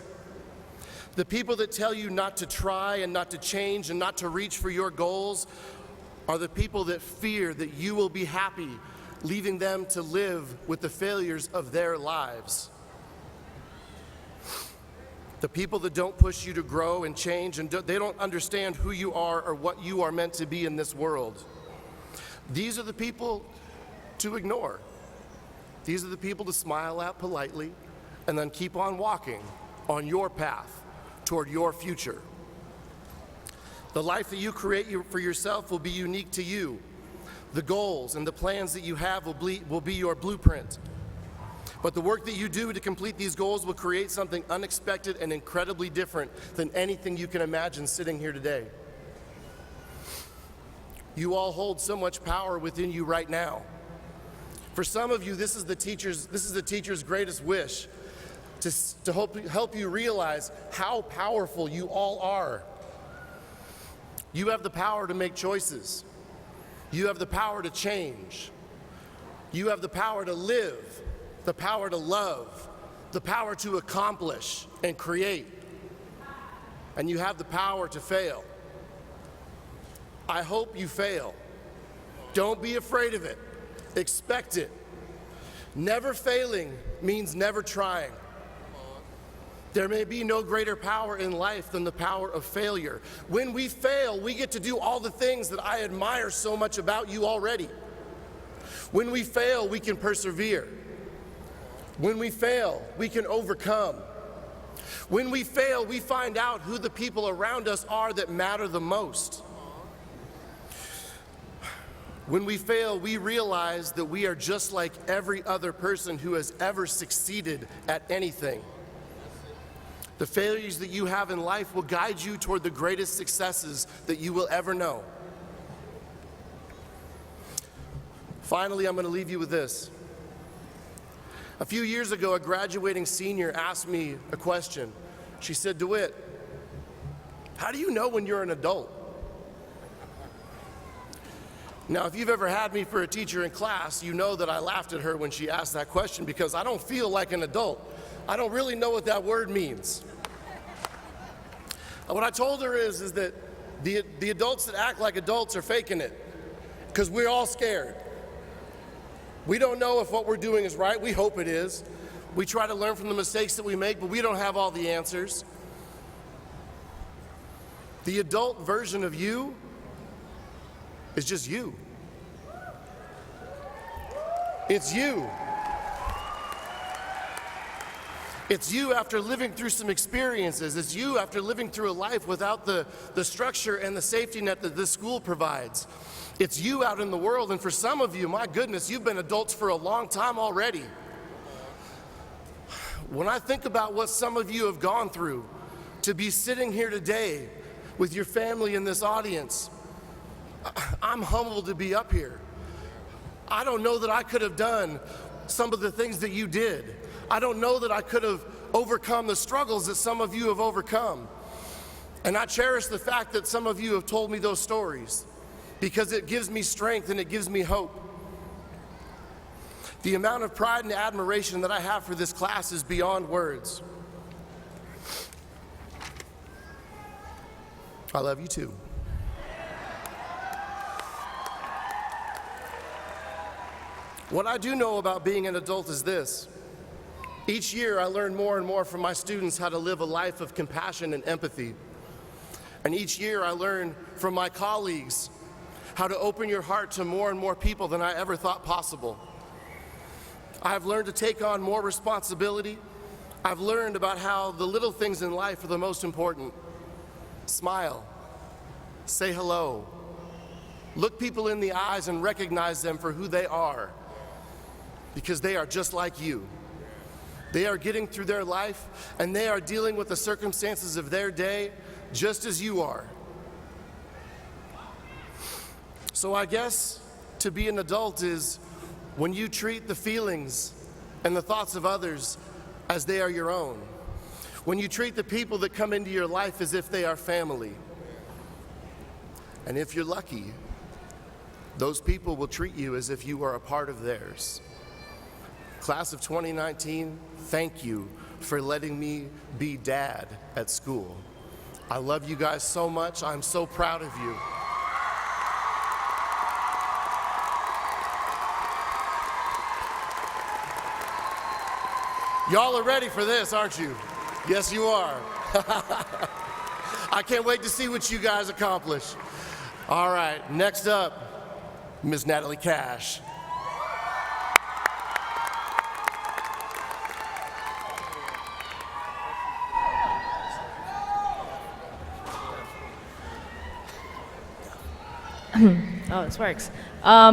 The people that tell you not to try and not to change and not to reach for your goals are the people that fear that you will be happy, leaving them to live with the failures of their lives. The people that don't push you to grow and change, and they don't understand who you are or what you are meant to be in this world. These are the people to ignore. These are the people to smile at politely and then keep on walking on your path toward your future. The life that you create for yourself will be unique to you. The goals and the plans that you have will be your blueprint. But the work that you do to complete these goals will create something unexpected and incredibly different than anything you can imagine sitting here today. You all hold so much power within you right now. For some of you, this is the teacher's greatest wish, to help you realize how powerful you all are. You have the power to make choices. You have the power to change. You have the power to live, the power to love, the power to accomplish and create. And you have the power to fail. I hope you fail. Don't be afraid of it. Expect it. Never failing means never trying. There may be no greater power in life than the power of failure. When we fail, we get to do all the things that I admire so much about you already. When we fail, we can persevere. When we fail, we can overcome. When we fail, we find out who the people around us are that matter the most. When we fail, we realize that we are just like every other person who has ever succeeded at anything. The failures that you have in life will guide you toward the greatest successes that you will ever know. Finally, I'm going to leave you with this. A few years ago, a graduating senior asked me a question. She said, "DeWitt, how do you know when you're an adult?" Now, if you've ever had me for a teacher in class, you know that I laughed at her when she asked that question because I don't feel like an adult. I don't really know what that word means. And what I told her is that the adults that act like adults are faking it because we're all scared. We don't know if what we're doing is right. We hope it is. We try to learn from the mistakes that we make, but we don't have all the answers. The adult version of you is just you. It's you. It's you after living through some experiences. It's you after living through a life without the structure and the safety net that this school provides. It's you out in the world, and for some of you, my goodness, you've been adults for a long time already. When I think about what some of you have gone through to be sitting here today with your family in this audience, I'm humbled to be up here. I don't know that I could have done some of the things that you did. I don't know that I could have overcome the struggles that some of you have overcome. And I cherish the fact that some of you have told me those stories because it gives me strength and it gives me hope. The amount of pride and admiration that I have for this class is beyond words. I love you too. What I do know about being an adult is this. Each year I learn more and more from my students how to live a life of compassion and empathy. And each year I learn from my colleagues how to open your heart to more and more people than I ever thought possible. I have learned to take on more responsibility. I've learned about how the little things in life are the most important. Smile, say hello, look people in the eyes and recognize them for who they are, because they are just like you. They are getting through their life and they are dealing with the circumstances of their day just as you are. So I guess to be an adult is when you treat the feelings and the thoughts of others as they are your own. When you treat the people that come into your life as if they are family. And if you're lucky, those people will treat you as if you are a part of theirs. Class of 2019, thank you for letting me be dad at school. I love you guys so much. I'm so proud of you. Y'all are ready for this, aren't you? Yes, you are. I can't wait to see what you guys accomplish. All right, next up, Ms. Natalie Cash. Oh, this works.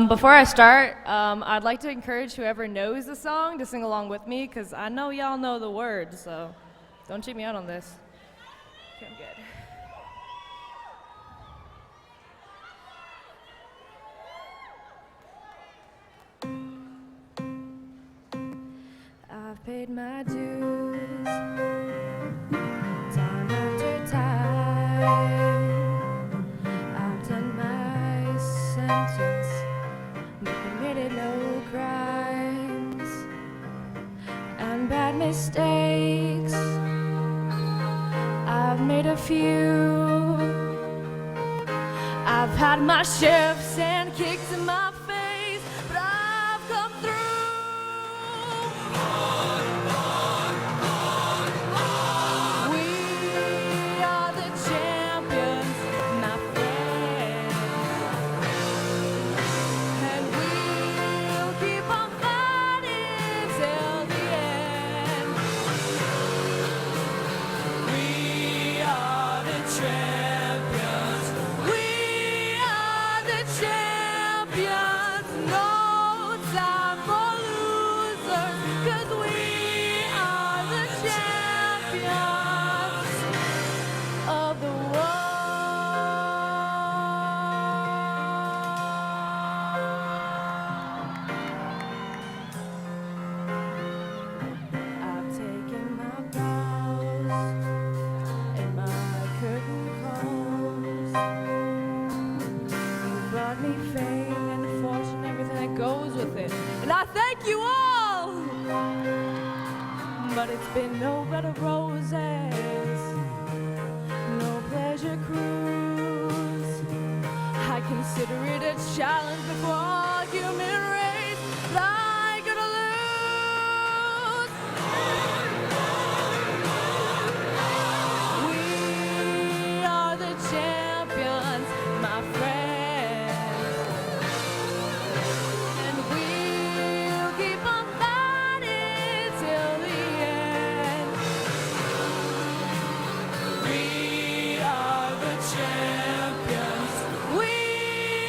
Before I start, I'd like to encourage whoever knows the song to sing along with me, because I know y'all know the words, so don't cheat me out on this. Okay, I'm good. I've paid my dues, time after time. I've done my sentence, but committed no crimes and bad mistakes. I've made a few. I've had my shifts and kicks in my face, but I've come through. been no bed of roses, no pleasure cruise. I consider it a challenge before human race like it lose. We are the champions, my friends, and we'll keep on fighting till the end. We are the champions. We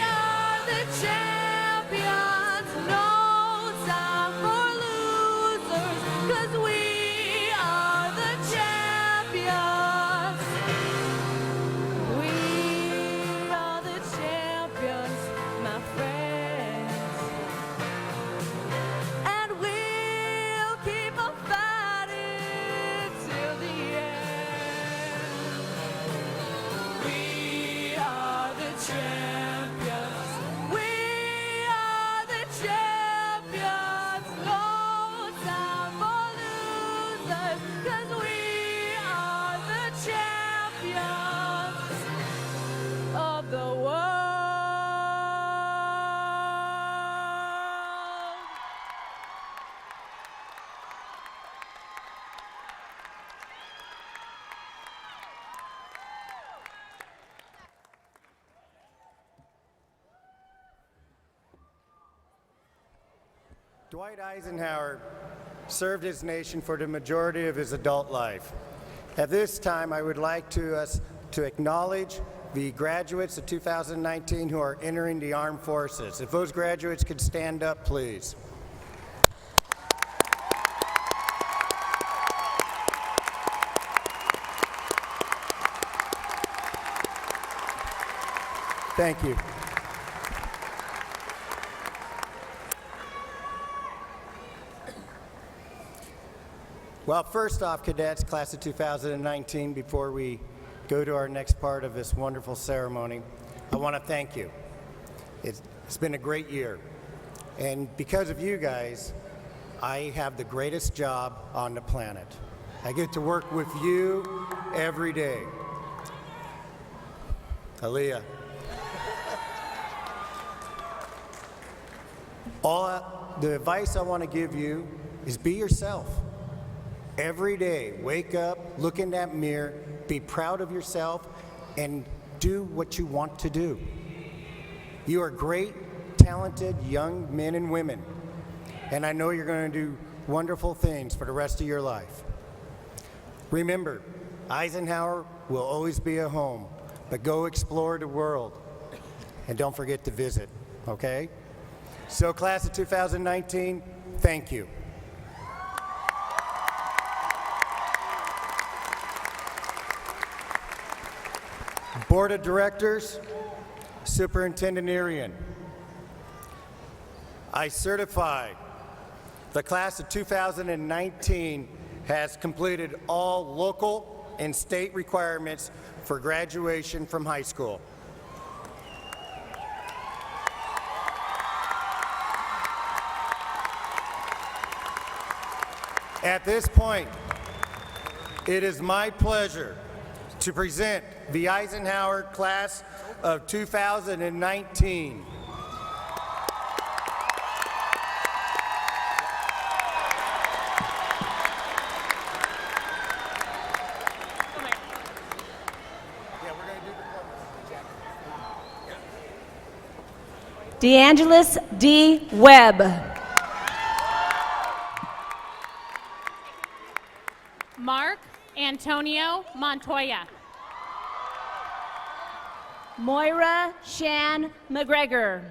are the champions. No time for losers, 'cause we are the champions. We are the champions, my friends, and we'll keep on fighting till the end. We are the champions. We are the champions. No time for losers, 'cause we are the champions of the world. Dwight Eisenhower served his nation for the majority of his adult life. At this time, I would like to acknowledge the graduates of 2019 who are entering the armed forces. If those graduates could stand up, please. Thank you. Well, first off, cadets, class of 2019, before we go to our next part of this wonderful ceremony, I want to thank you. It's been a great year. And because of you guys, I have the greatest job on the planet. I get to work with you every day. Aaliyah. The advice I want to give you is be yourself. Every day, wake up, look in that mirror, be proud of yourself, and do what you want to do. You are great, talented young men and women, and I know you're going to do wonderful things for the rest of your life. Remember, Eisenhower will always be a home, but go explore the world, and don't forget to visit, okay? So, class of 2019, thank you. Board of Directors, Superintendent Arian, I certify the class of 2019 has completed all local and state requirements for graduation from high school. At this point, it is my pleasure to present the Eisenhower class of 2019. DeAngelis D. Webb. Mark Antonio Montoya. Moira Shan McGregor.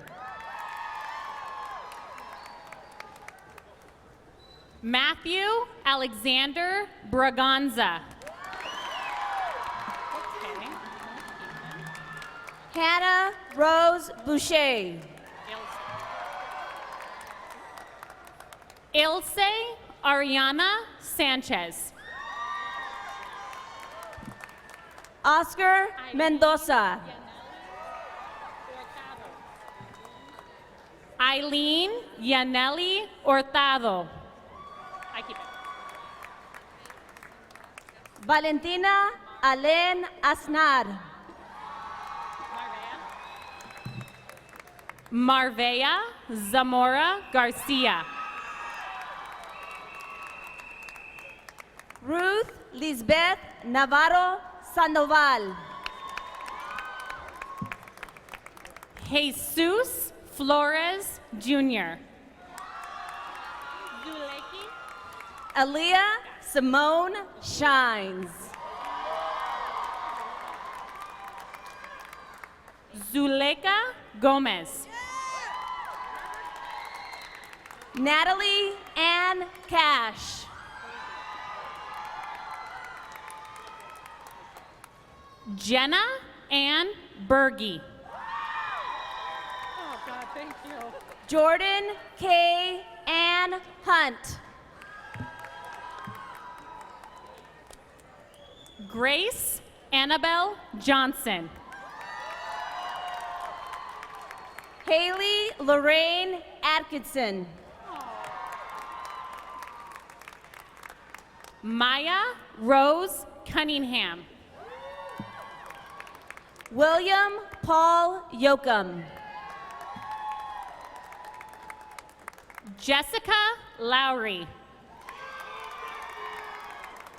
Matthew Alexander Braganza. Hannah Rose Boucher. Ilse Ariana Sanchez. Oscar Mendoza. Eileen Yaneli Hurtado. I keep it. Valentina Alen Asnar. Marvea Zamora Garcia. Ruth Lisbeth Navarro Sandoval. Jesus Flores Jr. Aaliyah Simone Shines. Zuleika Gomez. Natalie Ann Cash. Jenna Ann Berge. Oh, God, thank you. Jordan K. Ann Hunt. Grace Annabelle Johnson. Haley Lorraine Atkinson. Maya Rose Cunningham. William Paul Yoakum. Jessica Lowry.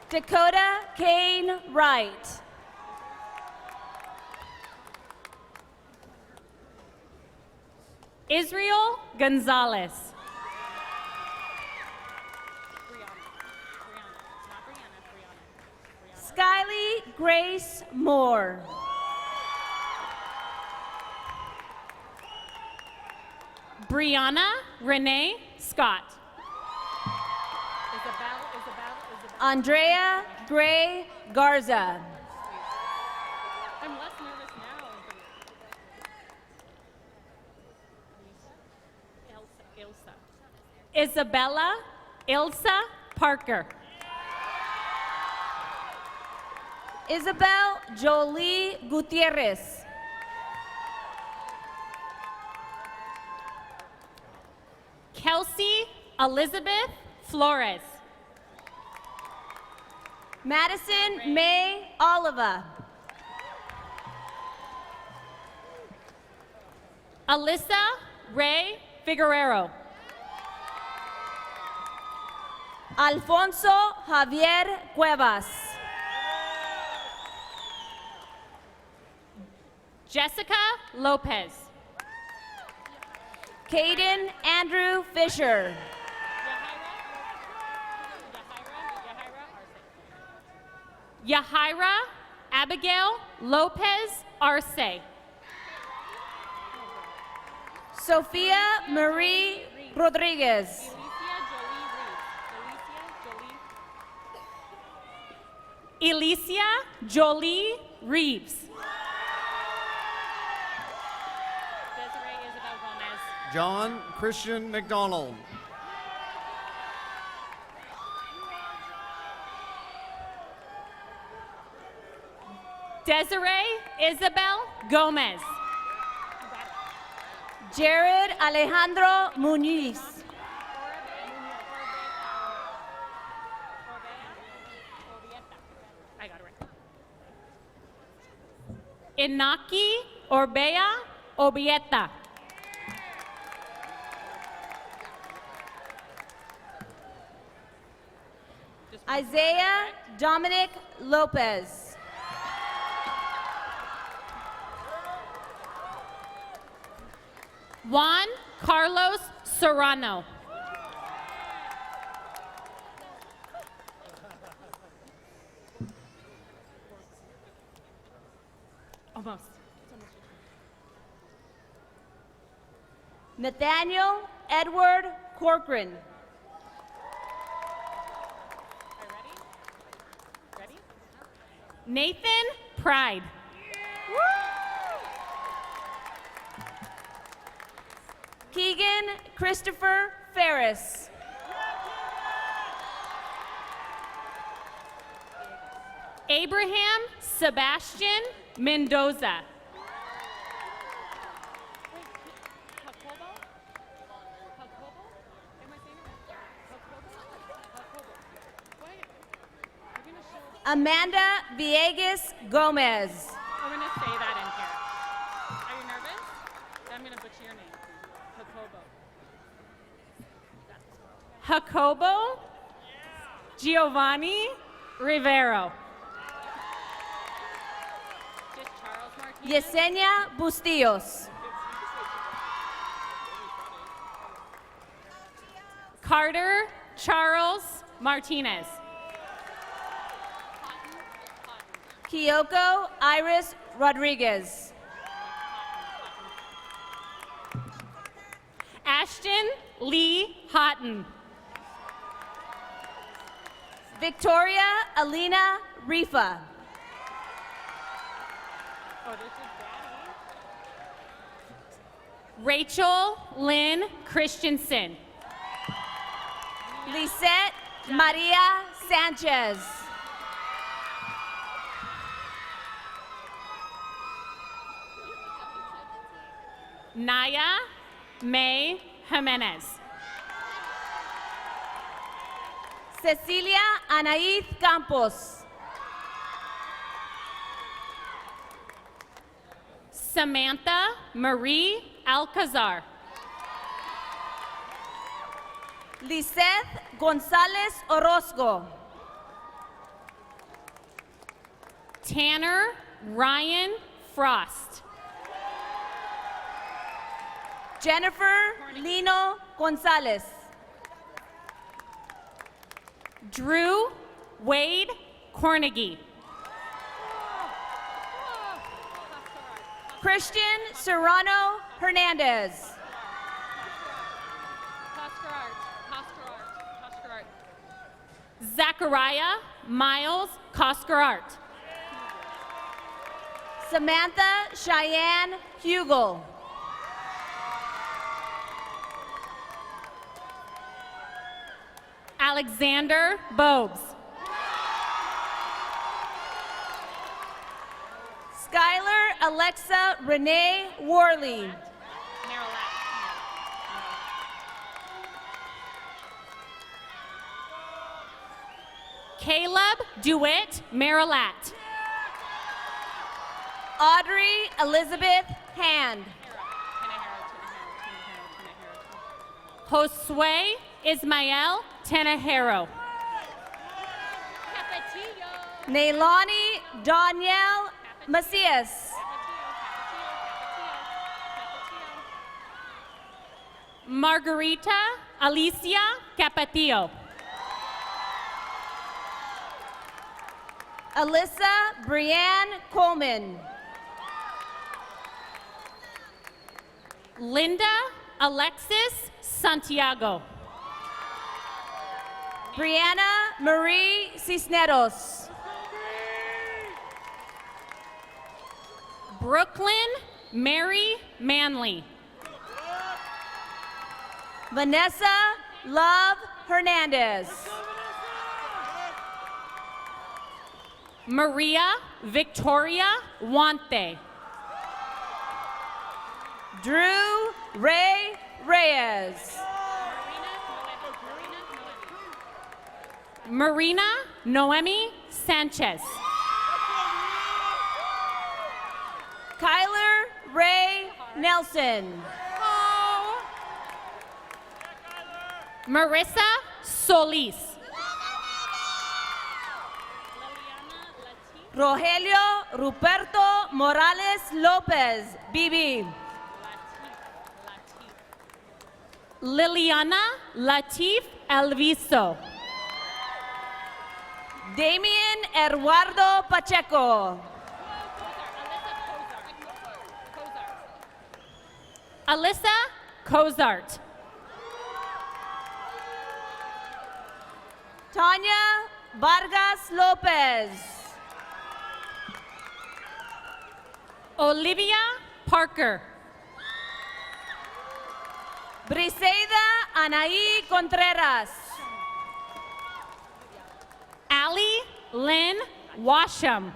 Dakota Kane Wright. Israel Gonzalez. Skyly Grace Moore. Brianna Renee Scott. Andrea Gray Garza. I'm less nervous now. Isabella Ilsa Parker. Isabel Jolie Gutierrez. Kelsey Elizabeth Flores. Madison May Oliva. Alyssa Ray Figueroa. Alfonso Javier Cuevas. Jessica Lopez. Caden Andrew Fisher. Yahira Abigail Lopez Arce. Sophia Marie Rodriguez. Alicia Jolie Reeves. John Christian McDonald. Desiree Isabel Gomez. Jared Alejandro Muniz. I got it right. Inaki Orbea Obieta. Isaiah Dominic Lopez. Juan Carlos Serrano. Almost. Nathaniel Edward Corcoran. Nathan Pride. Keegan Christopher Ferris. Abraham Sebastian Mendoza. Amanda Villegas Gomez. I'm going to say that in here. Are you nervous? I'm going to butcher your name. Jacobo Giovanni Rivero. Yesenia Bustillos. Carter Charles Martinez. Kyoko Iris Rodriguez. Ashton Lee Houghton. Victoria Alina Rifa. Rachel Lynn Christensen. Lisette Maria Sanchez. Naya May Jimenez. Cecilia Anaíz Campos. Samantha Marie Alcazar. Liseth González Orozco. Tanner Ryan Frost. Jennifer Lino González. Drew Wade Cornegie. Christian Serrano Hernandez. Zachariah Miles Coskerart. Samantha Cheyenne Hugel. Alexander Bobes. Skylar Alexa Renee Worley. Caleb DeWitt Marilat. Audrey Elizabeth Hand. Josue Ismael Tenejero. Neilani Danielle Macias. Margarita Alicia Capatillo. Alyssa Brianne Coleman. Linda Alexis Santiago. Brianna Marie Cisneros. Brooklyn Mary Manley. Vanessa Love Hernandez. Maria Victoria Wante. Drew Ray Reyes. Marina Noemi Sanchez. Kyler Ray Nelson. Marissa Solis. Rogelio Ruperto Morales Lopez, BB. Liliana Latif Elviso. Damien Eduardo Pacheco. Alyssa Cozart. Tanya Vargas Lopez. Olivia Parker. Briseida Anaí Contreras. Allie Lynn Washam.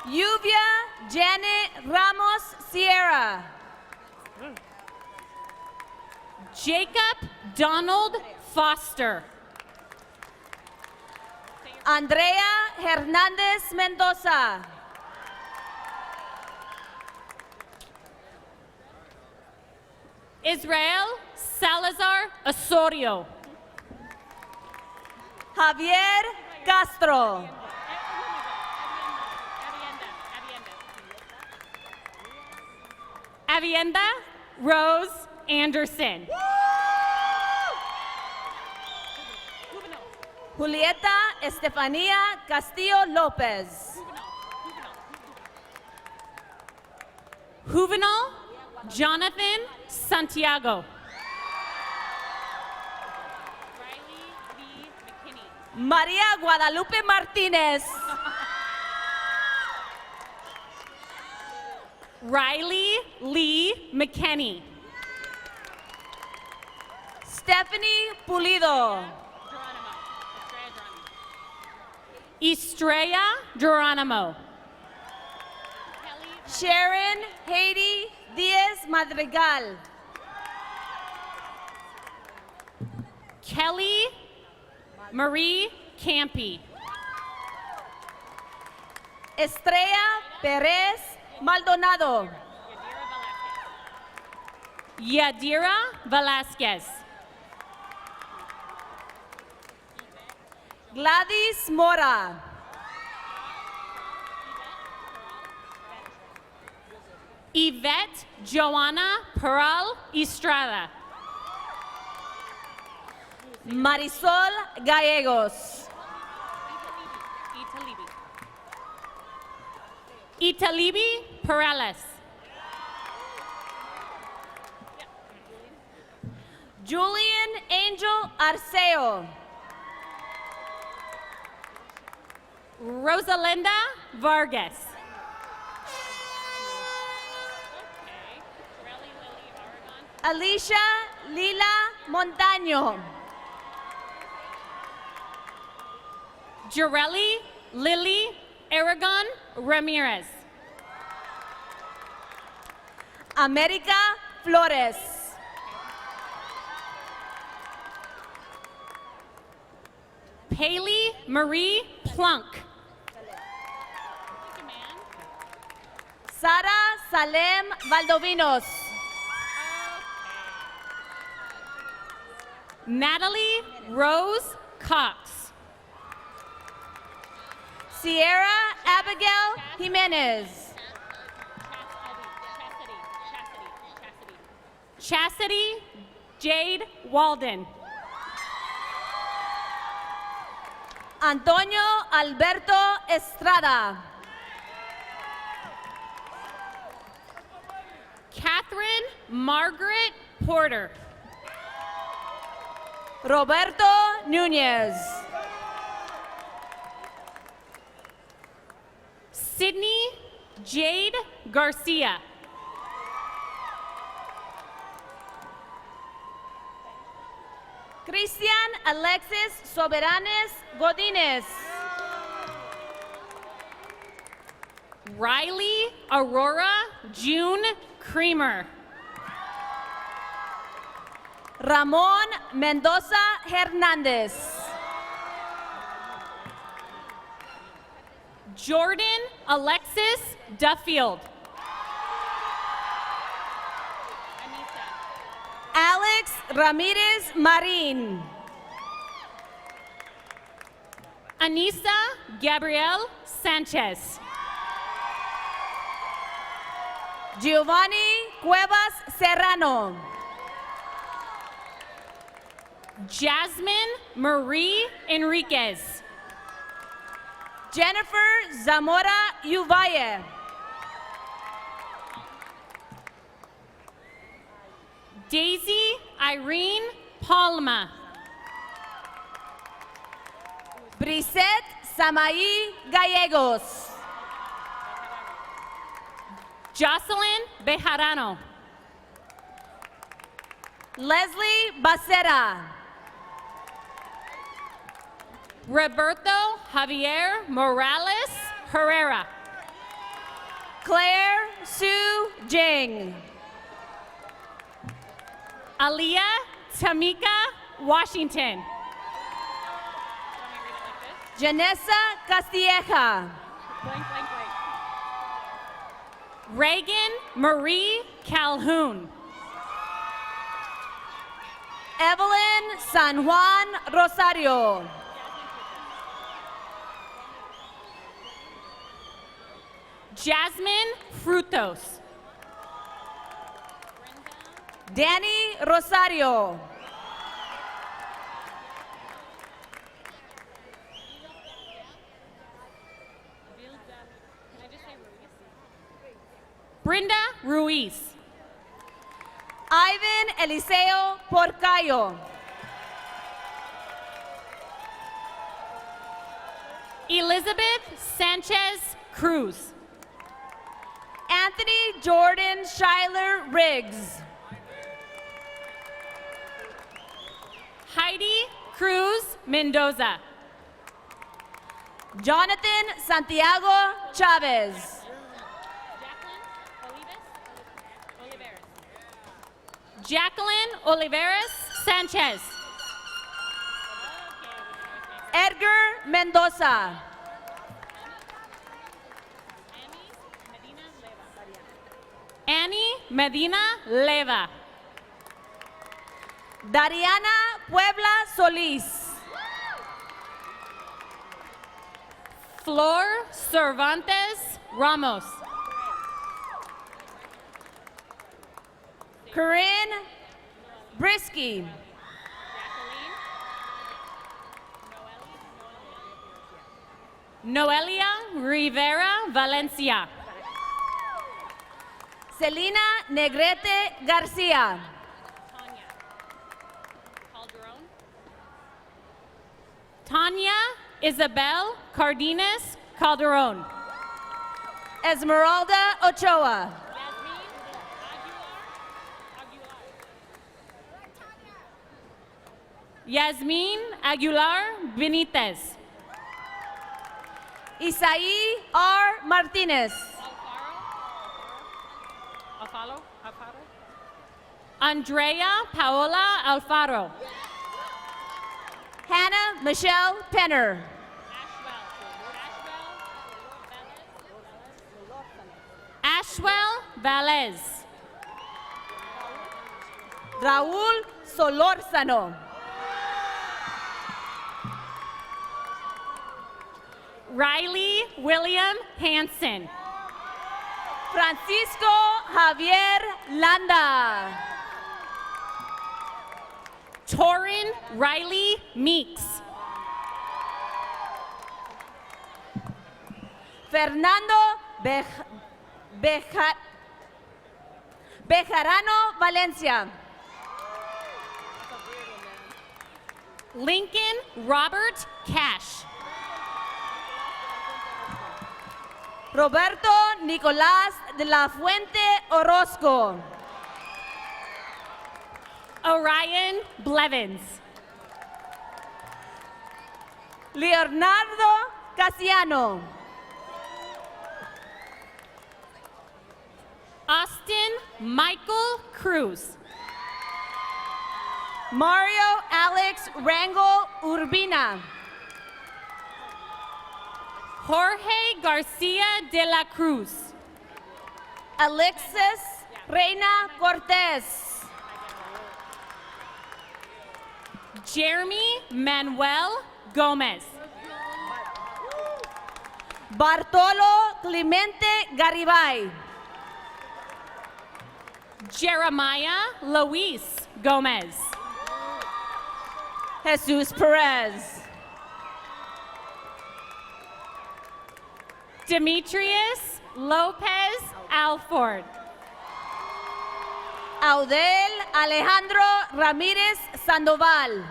Lluvia Janet Ramos Sierra. Jacob Donald Foster. Andrea Hernández Mendoza. Israel Salazar Osorio. Javier Castro. Avienda Rose Anderson. Julieta Estefanía Castillo López. Juvenal Jonathan Santiago. María Guadalupe Martínez. Riley Lee McKenney. Stephanie Pulido. Estrella Geronimo. Sharon Haiti Diaz Madrigal. Kelly Marie Campy. Estrella Perez Maldonado. Yadira Velasquez. Gladys Mora. Yvette Joanna Peral Estrada. Marisol Gallegos. Italibi Perales. Julian Angel Arceo. Rosalinda Vargas. Alicia Lila Montaño. Jareli Lily Aragon Ramirez. América Flores. Paley Marie Plunk. Sara Salem Valdovinos. Natalie Rose Cox. Sierra Abigail Jimenez. Chastity Jade Walden. Antonio Alberto Estrada. Catherine Margaret Porter. Roberto Núñez. Sydney Jade Garcia. Cristian Alexis Soberanes Godínez. Riley Aurora June Creamer. Ramón Mendoza Hernández. Jordan Alexis Duffield. Alex Ramírez Marín. Anissa Gabrielle Sanchez. Giovanni Cuevas Serrano. Jasmine Marie Enriquez. Jennifer Zamora Uvalle. Daisy Irene Palma. Brisette Samaí Gallegos. Jocelyn Bejarano. Leslie Bacera. Roberto Javier Morales Herrera. Claire Sue Jing. Aliyah Tamika Washington. Janessa Castilleja. Reagan Marie Calhoun. Evelyn San Juan Rosario. Jasmine Frutos. Danny Rosario. Brenda Ruiz. Ivan Eliseo Porcayo. Elizabeth Sanchez Cruz. Anthony Jordan Schuyler Riggs. Heidi Cruz Mendoza. Jonathan Santiago Chavez. Jacqueline Oliveras Sanchez. Edgar Mendoza. Annie Medina Leva. Dariana Puebla Solís. Flor Cervantes Ramos. Corinne Brisky. Noelia Rivera Valencia. Celina Negrete Garcia. Tanya Isabel Cardenas Calderon. Esmeralda Ochoa. Yasmin Aguilar Benitez. Isaí R. Martinez. Andrea Paola Alfaro. Hannah Michelle Penner. Ashwell Valez. Raúl Solórzano. Riley William Hansen. Francisco Javier Landa. Torin Riley Meeks. Fernando Bejarano Valencia. Lincoln Robert Cash. Roberto Nicolás de la Fuente Orozco. Orion Blevins. Leonardo Casiano. Austin Michael Cruz. Mario Alex Rangel Urbina. Jorge Garcia de la Cruz. Alexis Reina Cortez. Jeremy Manuel Gomez. Bartolo Clemente Garibay. Jeremiah Luis Gomez. Jesus Perez. Demetrius Lopez Alford. Audel Alejandro Ramírez Sandoval.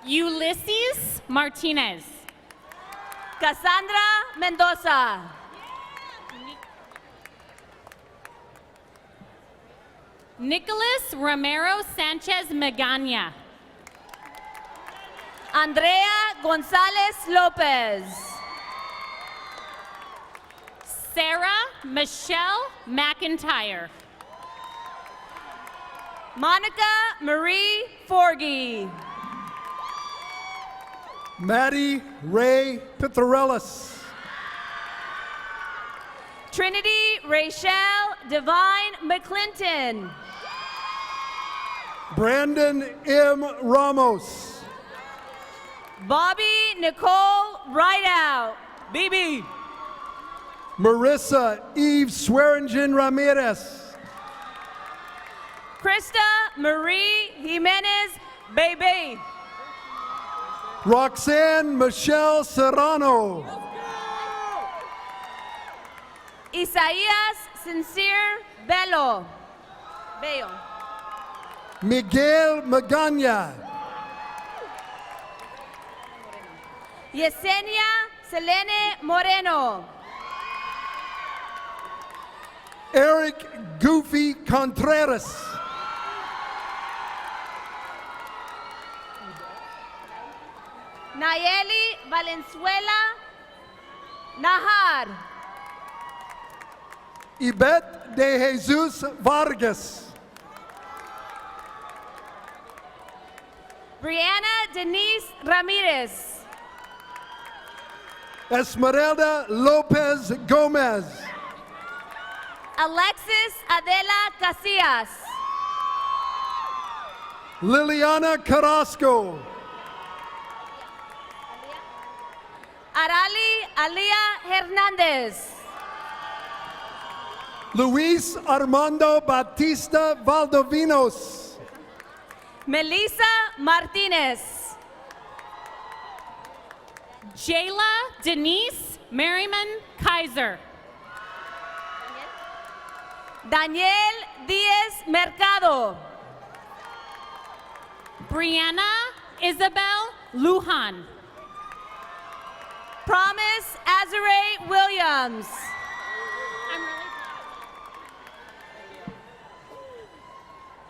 Ulysses Martinez. Cassandra Mendoza. Nicholas Romero Sanchez Magana. Andrea González López. Sarah Michelle McIntyre. Monica Marie Forgy. Maddie Ray Pitharellis. Trinity Rachel Divine McClinton. Brandon M. Ramos. Bobby Nicole Rideout. BB. Marissa Eve Swearingen Ramirez. Krista Marie Jimenez Bebe. Roxanne Michelle Serrano. Isaías Sincere Bello. Bello. Miguel Magana. Yesenia Selene Moreno. Eric Goofy Contreras. Nayeli Valenzuela Nahar. Yvette de Jesus Vargas. Brianna Denise Ramirez. Esmeralda Lopez Gomez. Alexis Adela Casillas. Liliana Carrasco. Arali Alia Hernandez. Luis Armando Batista Valdovinos. Melissa Martinez. Jayla Denise Merriman Kaiser. Daniel Diaz Mercado. Brianna Isabel Lujan. Promise Azare Williams.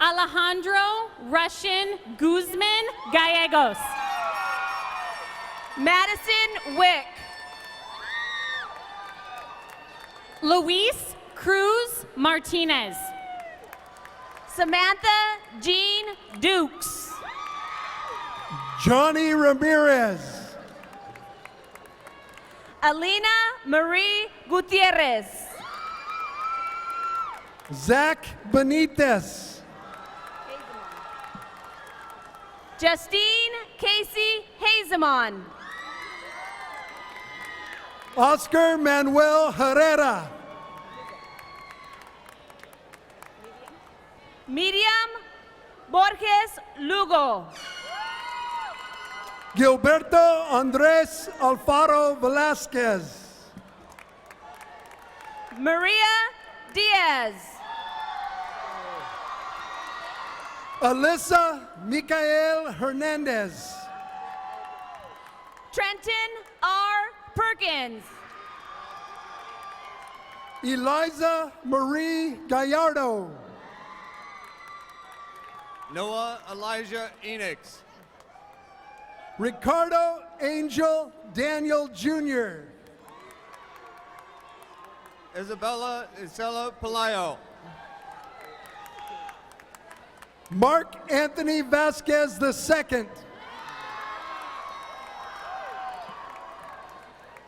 Alejandro Russian Guzman Gallegos. Madison Wick. Luis Cruz Martinez. Samantha Jean Dukes. Johnny Ramirez. Alina Marie Gutierrez. Zach Benitez. Justine Casey Hazemon. Oscar Manuel Herrera. Miriam Borges Lugo. Gilberto Andres Alfaro Velasquez. Maria Diaz. Alyssa Michael Hernandez. Trenton R. Perkins. Eliza Marie Gallardo. Noah Elijah Enix. Ricardo Angel Daniel Jr. Isabella Isela Palayo. Mark Anthony Vasquez II.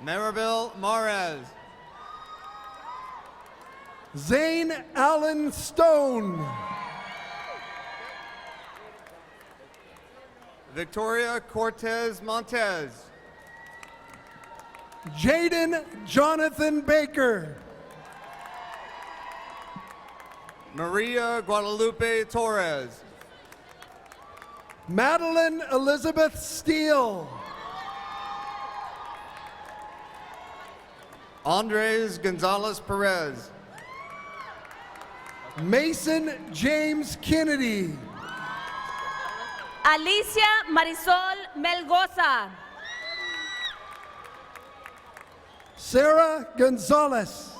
Maribel Mares. Zane Allen Stone. Victoria Cortez Montez. Jaden Jonathan Baker. Maria Guadalupe Torres. Madeline Elizabeth Steele. Andres Gonzalez Perez. Mason James Kennedy. Alicia Marisol Melgoza. Sarah Gonzalez.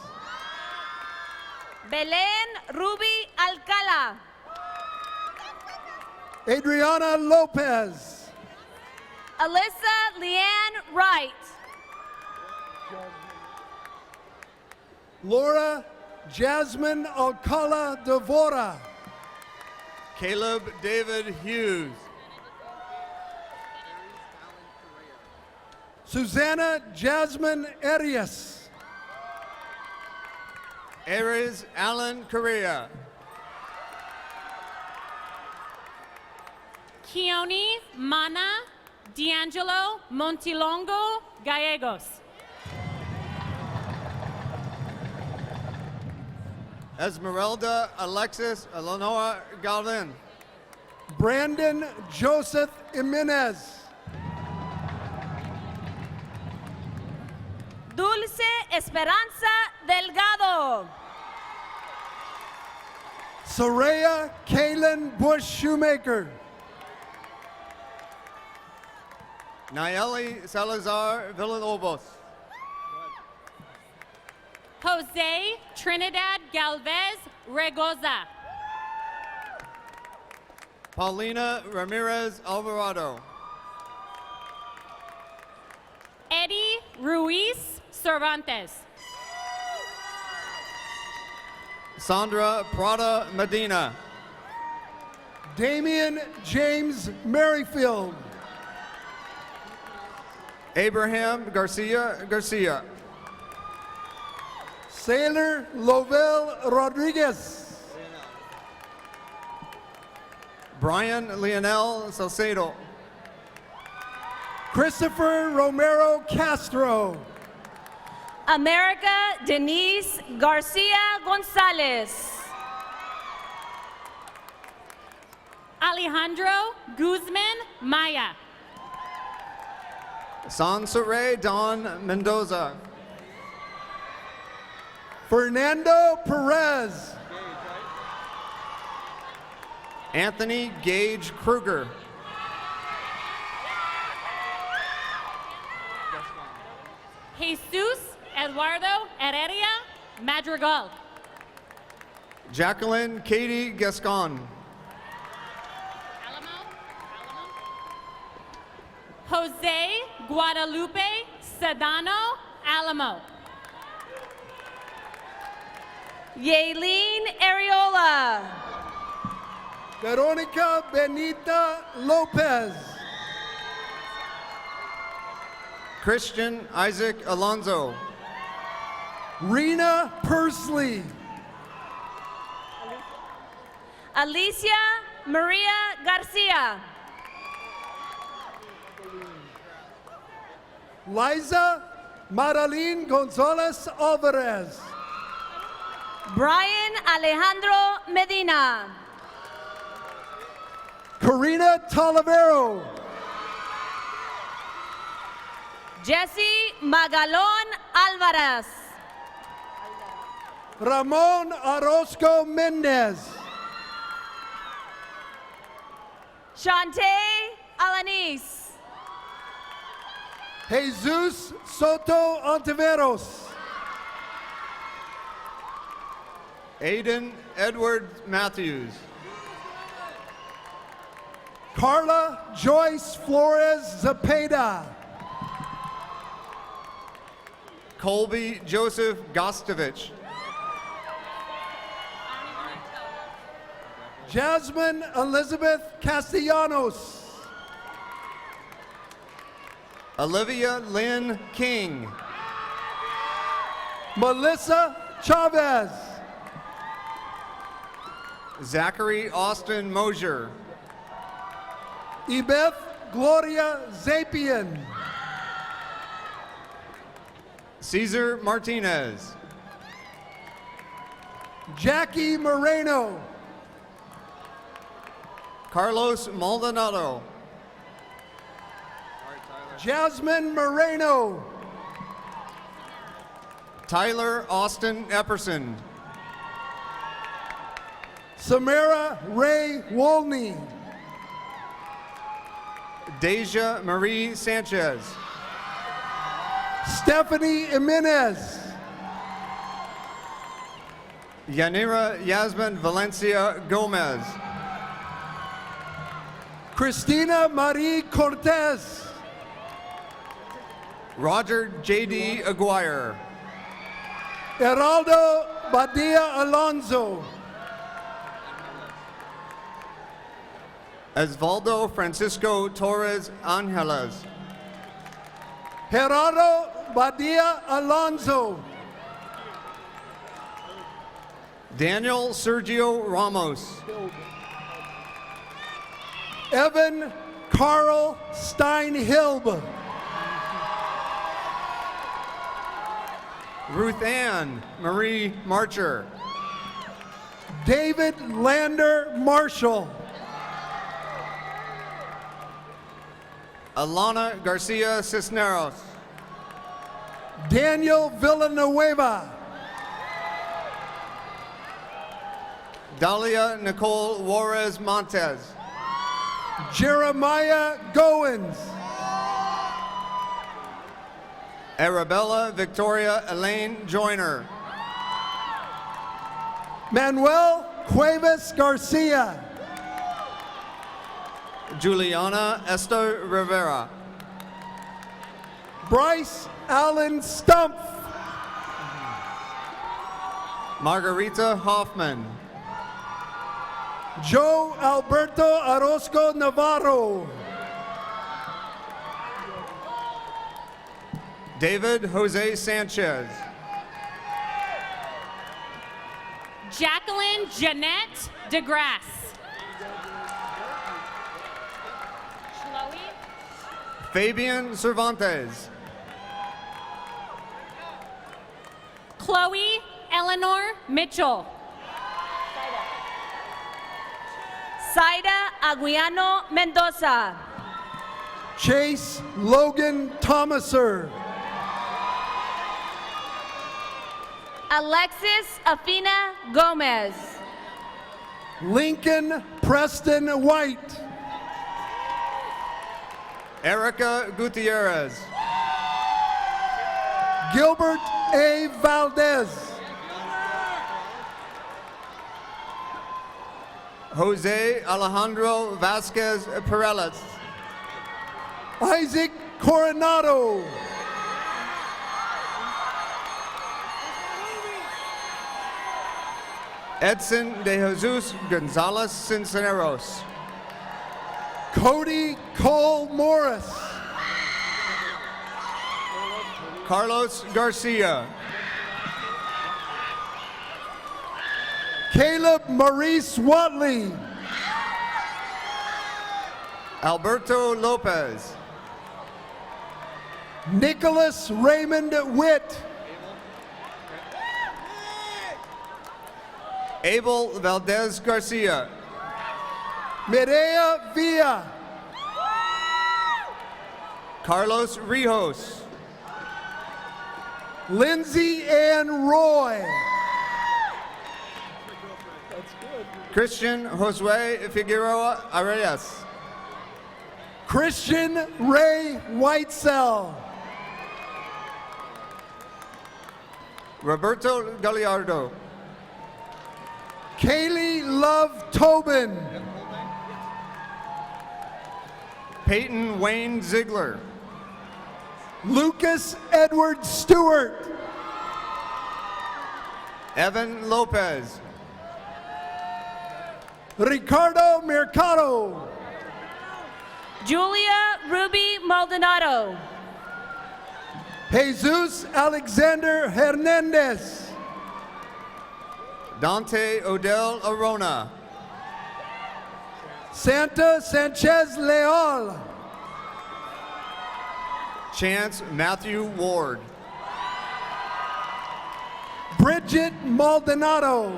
Belén Ruby Alcala. Adriana Lopez. Alyssa Leanne Wright. Laura Jasmine Alcala Devora. Caleb David Hughes. Susana Jasmine Arias. Aries Alan Correa. Keone Mana D'Angelo Montilongo Gallegos. Esmeralda Alexis Eleanor Galvin. Brandon Joseph Jimenez. Dulce Esperanza Delgado. Soraya Kaylin Bush Shoemaker. Nayeli Salazar Villalobos. Jose Trinidad Galvez Regoza. Paulina Ramirez Alvarado. Eddie Ruiz Cervantes. Sandra Prada Medina. Damian James Merrifield. Abraham Garcia Garcia. Sailor Lovell Rodriguez. Brian Leonel Salcedo. Christopher Romero Castro. America Denise Garcia Gonzalez. Alejandro Guzman Maya. Sansere Don Mendoza. Fernando Perez. Anthony Gage Kruger. Jesus Eduardo Heredia Madrigal. Jacqueline Katie Gascon. Jose Guadalupe Sedano Alamo. Yaelin Areola. Veronica Benita Lopez. Christian Isaac Alonso. Rena Pursley. Alicia Maria Garcia. Liza Madeline Gonzalez Alvarez. Brian Alejandro Medina. Karina Talavero. Jesse Magalon Alvarez. Ramon Orozco Mendez. Shante Alanis. Jesus Soto Ontiveros. Aiden Edward Matthews. Carla Joyce Flores Zepeda. Colby Joseph Gostovich. Jasmine Elizabeth Castellanos. Olivia Lynn King. Melissa Chavez. Zachary Austin Mosier. Ibeth Gloria Zapian. Cesar Martinez. Jackie Moreno. Carlos Maldonado. Jasmine Moreno. Tyler Austin Epperson. Samara Ray Wolney. Deja Marie Sanchez. Stephanie Jimenez. Yanira Yasmin Valencia Gomez. Cristina Marie Cortez. Roger J.D. Aguirre. Heraldo Badia Alonso. Osvaldo Francisco Torres Angeles. Gerardo Badia Alonso. Daniel Sergio Ramos. Evan Carl Steinhilb. Ruth Ann Marie Marcher. David Lander Marshall. Alana Garcia Cisneros. Daniel Villanueva. Dalia Nicole Juarez Montes. Jeremiah Goins. Arabella Victoria Elaine Joyner. Manuel Cuevas Garcia. Juliana Esther Rivera. Bryce Allen Stumpf. Margarita Hoffman. Joe Alberto Orozco Navarro. David Jose Sanchez. Jacqueline Jeanette DeGrasse. Chloe. Fabian Cervantes. Chloe Eleanor Mitchell. Zaida Aguiano Mendoza. Chase Logan Thomaser. Alexis Afina Gomez. Lincoln Preston White. Erica Gutierrez. Gilbert A. Valdez. Jose Alejandro Vasquez Pereles. Isaac Coronado. Edson de Jesus Gonzalez Cinceneros. Cody Cole Morris. Carlos Garcia. Caleb Maurice Watley. Alberto Lopez. Nicholas Raymond Witt. Abel Valdez Garcia. Mireya Villa. Carlos Rijos. Lindsay Ann Roy. Christian Josue Figueroa Arias. Christian Ray Whitesell. Roberto Gallardo. Kaylee Love Tobin. Peyton Wayne Ziegler. Lucas Edward Stewart. Evan Lopez. Ricardo Mercado. Julia Ruby Maldonado. Jesus Alexander Hernandez. Dante Odell Arona. Santa Sanchez Leal. Chance Matthew Ward. Bridget Maldonado.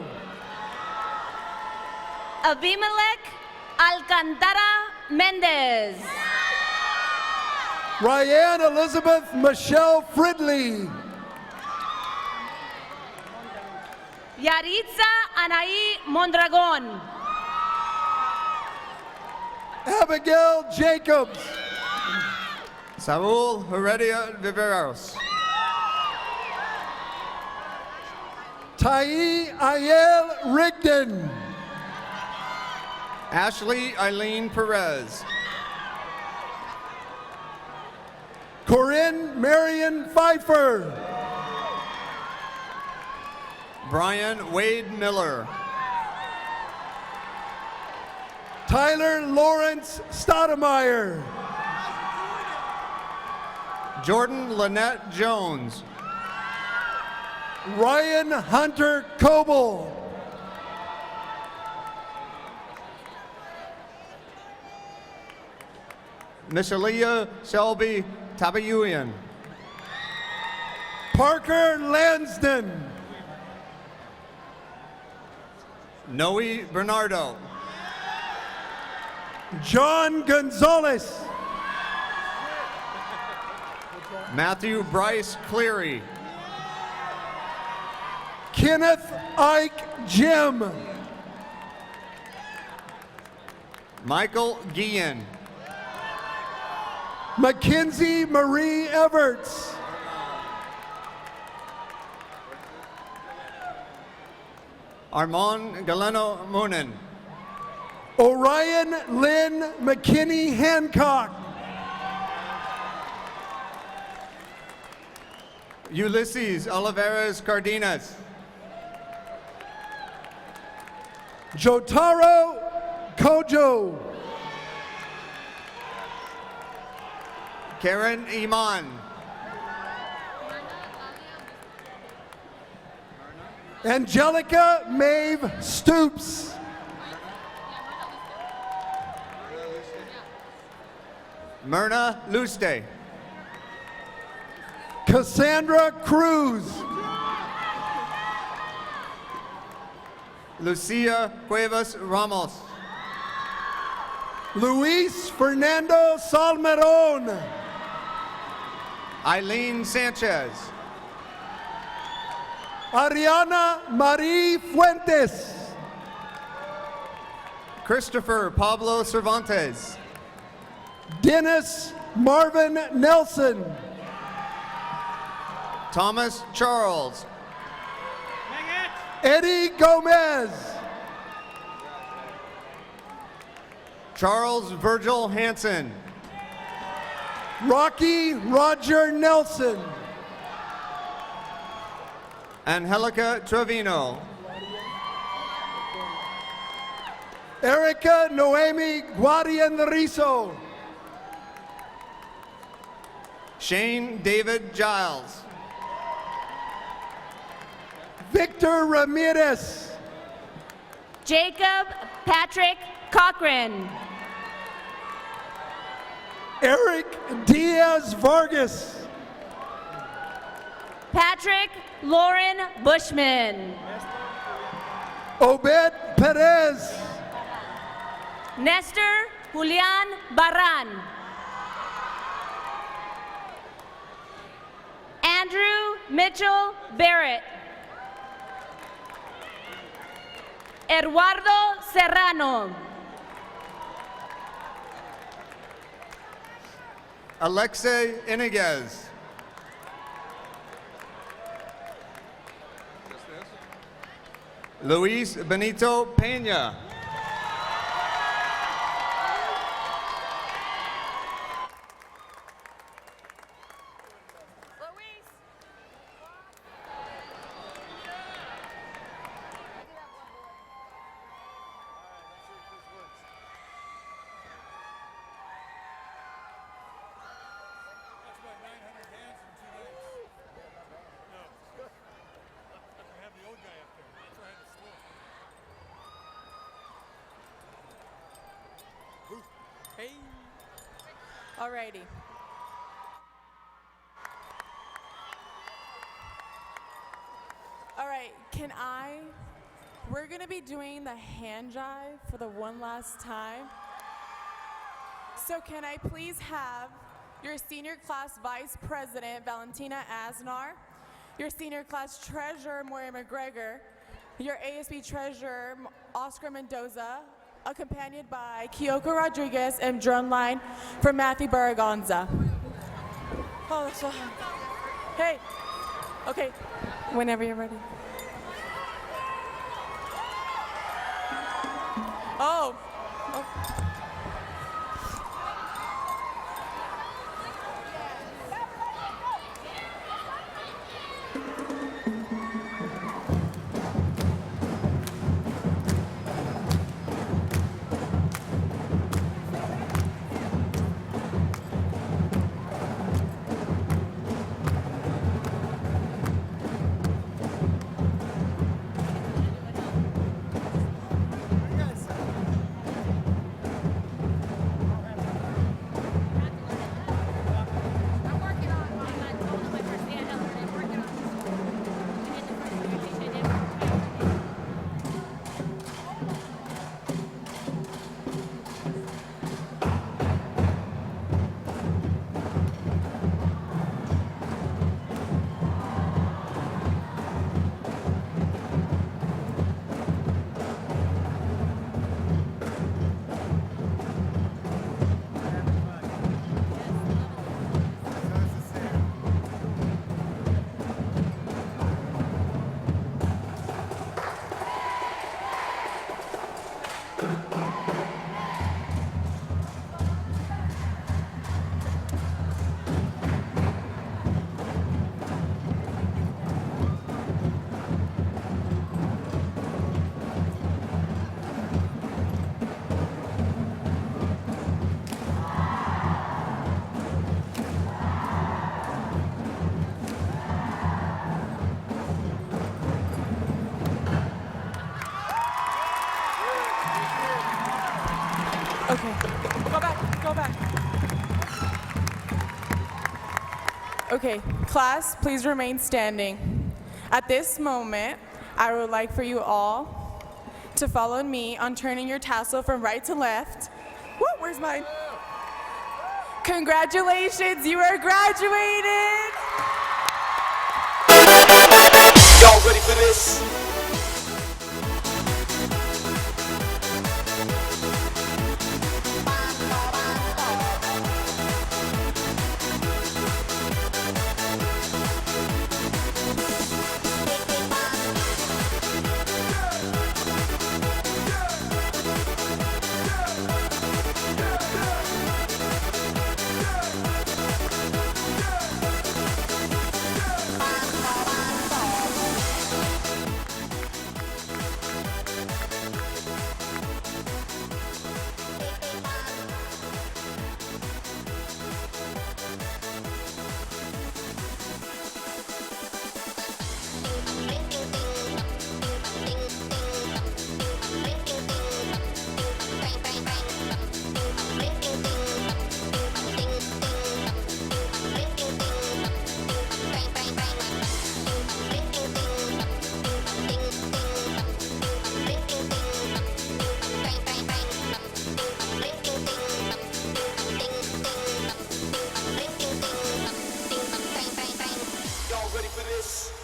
Abimelech Alcantara Mendez. Ryan Elizabeth Michelle Fridley. Yaritza Anaí Mondragon. Abigail Jacobs. Saul Heredia Viveros. Tai Ayel Rigdon. Ashley Eileen Perez. Corinne Marion Pfeiffer. Brian Wade Miller. Tyler Lawrence Stoudemire. Jordan Lynette Jones. Ryan Hunter Coble. Michelia Shelby Tabayuian. Parker Lansden. Noe Bernardo. John Gonzalez. Matthew Bryce Cleary. Kenneth Ike Jim. Michael Guillen. Mackenzie Marie Everts. Armand Galeno Moonen. Orion Lynn McKinney Hancock. Ulysses Olivares Cardenas. Jotaro Kojo. Karen Iman. Angelica Maeve Stoops. Myrna Luste. Cassandra Cruz. Lucia Cuevas Ramos. Luis Fernando Salmeron. Eileen Sanchez. Ariana Marie Fuentes. Christopher Pablo Cervantes. Dennis Marvin Nelson. Thomas Charles. Eddie Gomez. Charles Virgil Hansen. Rocky Roger Nelson. Angelica Trevino. Erica Noemi Guadianrizo. Shane David Giles. Victor Ramirez. Jacob Patrick Cochran. Eric Diaz Vargas. Patrick Lauren Bushman. Obed Perez. Nestor Julian Barran. Andrew Mitchell Barrett. Eduardo Serrano. Alexei Iniguez. Luis Benito Pena. Alrighty. All right, we're gonna be doing the hand jive for the one last time. So can I please have your senior class vice president, Valentina Asnar, your senior class treasurer, Moira McGregor, your ASB treasurer, Oscar Mendoza, accompanied by Kyoko Rodriguez and drumline from Matthew Barraganza. Oh, that's so hard. Hey, okay, whenever you're ready. Oh. Okay, go back, go back. Okay, class, please remain standing. At this moment, I would like for you all to follow me on turning your tassel from right to left. Woo, where's mine? Congratulations, you are graduated! Y'all ready for this? Y'all ready for this?